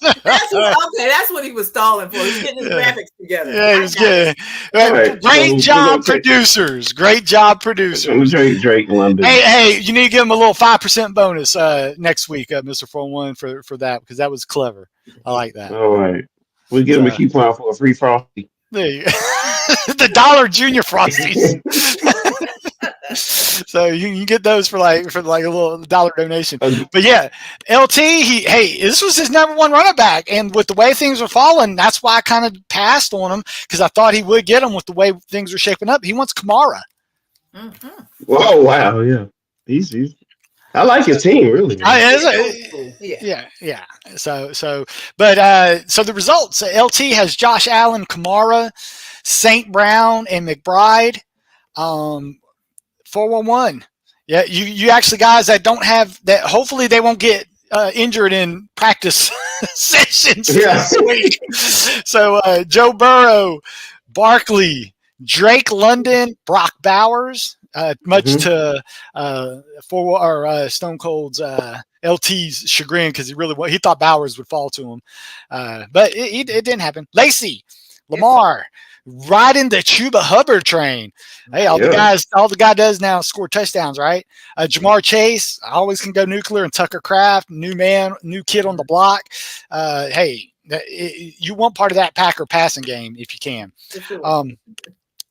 Speaker 2: That's what he was stalling for. He's getting his graphics together.
Speaker 3: Yeah, he was good.
Speaker 1: Right.
Speaker 3: Great job, producers. Great job, producers.
Speaker 1: Drake London.
Speaker 3: Hey, you need to give him a little 5% bonus next week, Mr. 4-1, for that, because that was clever. I like that.
Speaker 1: All right. We give him a coupon for a free Frosty.
Speaker 3: There you go. The $1 Junior Frosties. So you can get those for like a little $1 donation. But yeah, LT, this was his number one running back, and with the way things were falling, that's why I kind of passed on him, because I thought he would get him with the way things were shaping up. He wants Kamara.
Speaker 2: Mm-hmm.
Speaker 1: Whoa, wow, yeah. He's I like his team, really.
Speaker 3: Yeah. So the results: LT has Josh Allen, Kamara, St. Brown, and McBride. 4-1-1. Yeah, you actually guys that don't have that. Hopefully, they won't get injured in practice sessions this week. So Joe Burrow, Barkley, Drake London, Brock Bowers. Much to Stone Cold's LT's chagrin, because he thought Bowers would fall to him, but it didn't happen. Lacey, Lamar, riding the Chuba Hubbard train. Hey, all the guy does now is score touchdowns, right? Jamar Chase always can go nuclear, and Tucker Kraft, new kid on the block. You want part of that Packer passing game if you can.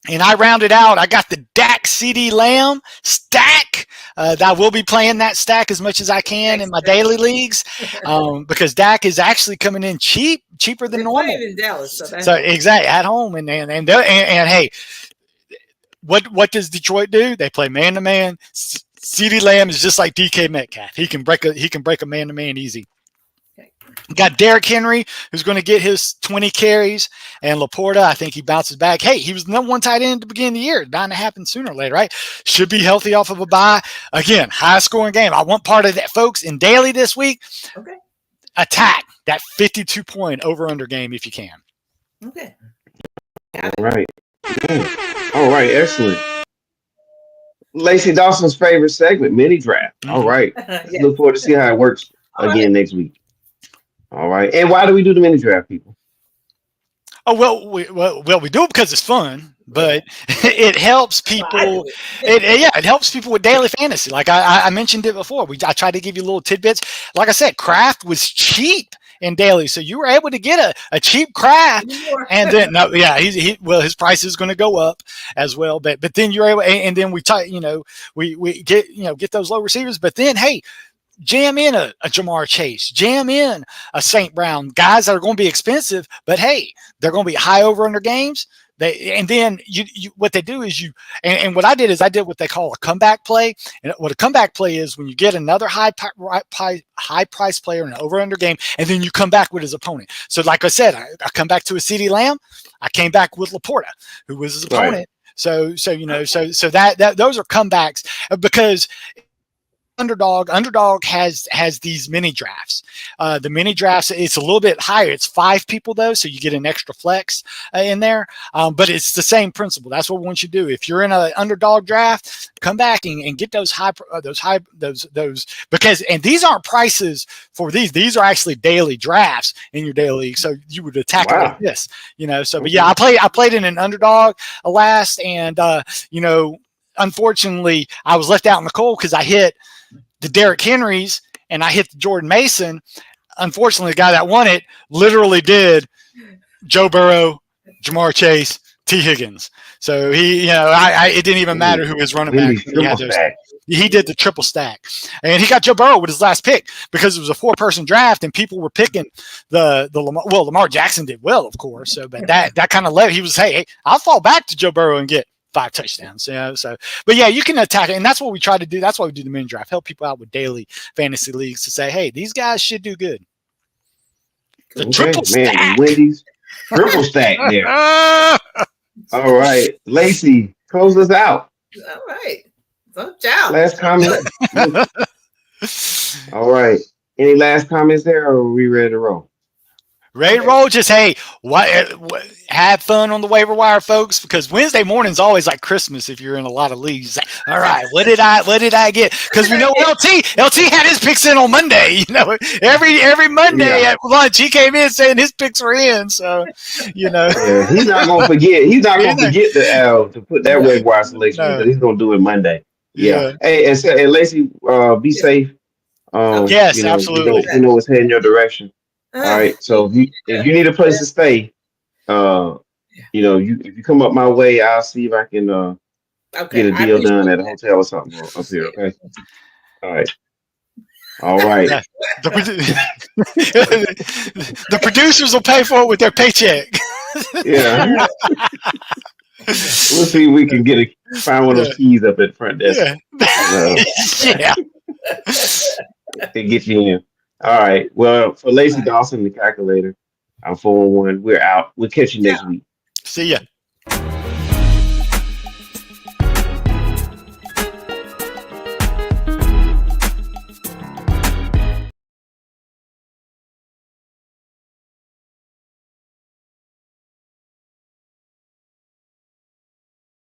Speaker 3: And I rounded out. I got the Dak CeeDee Lamb stack. That I will be playing that stack as much as I can in my daily leagues, because Dak is actually coming in cheaper than normal.
Speaker 2: Playing in Dallas,
Speaker 3: so exactly at home, and hey, what does Detroit do? They play man to man. CeeDee Lamb is just like DK Metcalf. He can break a man to man easy.
Speaker 2: Okay.
Speaker 3: Got Derrick Henry, who's going to get his 20 carries, and Laporta, I think he bounces back. Hey, he was the number one tight end at the beginning of the year. It's bound to happen sooner or later, right? Should be healthy off of a bye. Again, high-scoring game. I want part of that, folks, in daily this week.
Speaker 2: Okay.
Speaker 3: Attack that 52-point over-under game if you can.
Speaker 2: Okay.
Speaker 1: All right. All right. Excellent. Lacey Dawson's favorite segment, mini draft. All right. Let's
Speaker 2: Yes.
Speaker 1: look forward to see how it works again next week. All right. And why do we do the mini draft, people?
Speaker 3: Oh, well, we do it because it's fun, but it helps people. It helps people with daily fantasy. Like I mentioned it before. I tried to give you little tidbits. Like I said, Kraft was cheap in daily, so you were able to get a cheap Kraft, and then his price is going to go up as well. But then you're able, and then we get those low receivers. But then hey, jam in a Jamar Chase, jam in a St. Brown, guys that are going to be expensive, but hey, they're going to be high over under games. And then you what they do is and what I did is I did what they call a comeback play. And what a comeback play is when you get another high price player in an over under game, and then you come back with his opponent. So like I said, I come back to a CeeDee Lamb. I came back with Laporta, who was his opponent.
Speaker 1: Right.
Speaker 3: So that those are comebacks because Underdog has these mini drafts. The mini drafts, it's a little bit higher. It's 5 people though, so you get an extra flex in there. But it's the same principle. That's what we want you to do. If you're in an underdog draft, come back and get those because these aren't prices for these. These are actually daily drafts in your daily league. So you would attack it like this, So, but yeah, I played in an underdog last, and unfortunately, I was left out in the cold because I hit the Derrick Henrys and I hit the Jordan Mason. Unfortunately, the guy that won it literally did Joe Burrow, Jamar Chase, T. Higgins. So he, it didn't even matter who his running back. He did the triple stack, and he got Joe Burrow with his last pick because it was a 4-person draft, and people were picking the Lamar. Well, Lamar Jackson did well, of course. So, but that kind of led. He was, hey, I'll fall back to Joe Burrow and get 5 touchdowns, but yeah, you can attack it, and that's what we try to do. That's why we do the mini draft, help people out with daily fantasy leagues to say, hey, these guys should do good. The triple stack.
Speaker 1: Wendy's triple stack there. All right, Lacey, close us out.
Speaker 2: All right, ciao.
Speaker 1: Last comment. All right, any last comments there, or are we ready to roll?
Speaker 3: Ready to roll. Just hey, have fun on the waiver wire, folks, because Wednesday morning's always like Christmas if you're in a lot of leagues. All right, what did I get? Because we know LT had his picks in on Monday. Every Monday at lunch he came in saying his picks were in. So
Speaker 1: yeah, he's not gonna forget. He's not gonna forget to put that waiver wire selection because he's gonna do it Monday. Yeah. Hey, and Lacey, be safe.
Speaker 3: Yes, absolutely.
Speaker 1: You know what's heading your direction. All right, so if you need a place to stay, if you come up my way, I'll see if I can get a deal done at a hotel or something up here. Okay. All right.
Speaker 3: Yeah. The producers will pay for it with their paycheck.
Speaker 1: Yeah. We'll see if we can find one of those keys up at the front desk.
Speaker 3: Yeah.
Speaker 1: To get you in. All right. Well, for Lacey Dawson, the calculator, I'm 4-1. We're out. We'll catch you next week.
Speaker 3: See ya.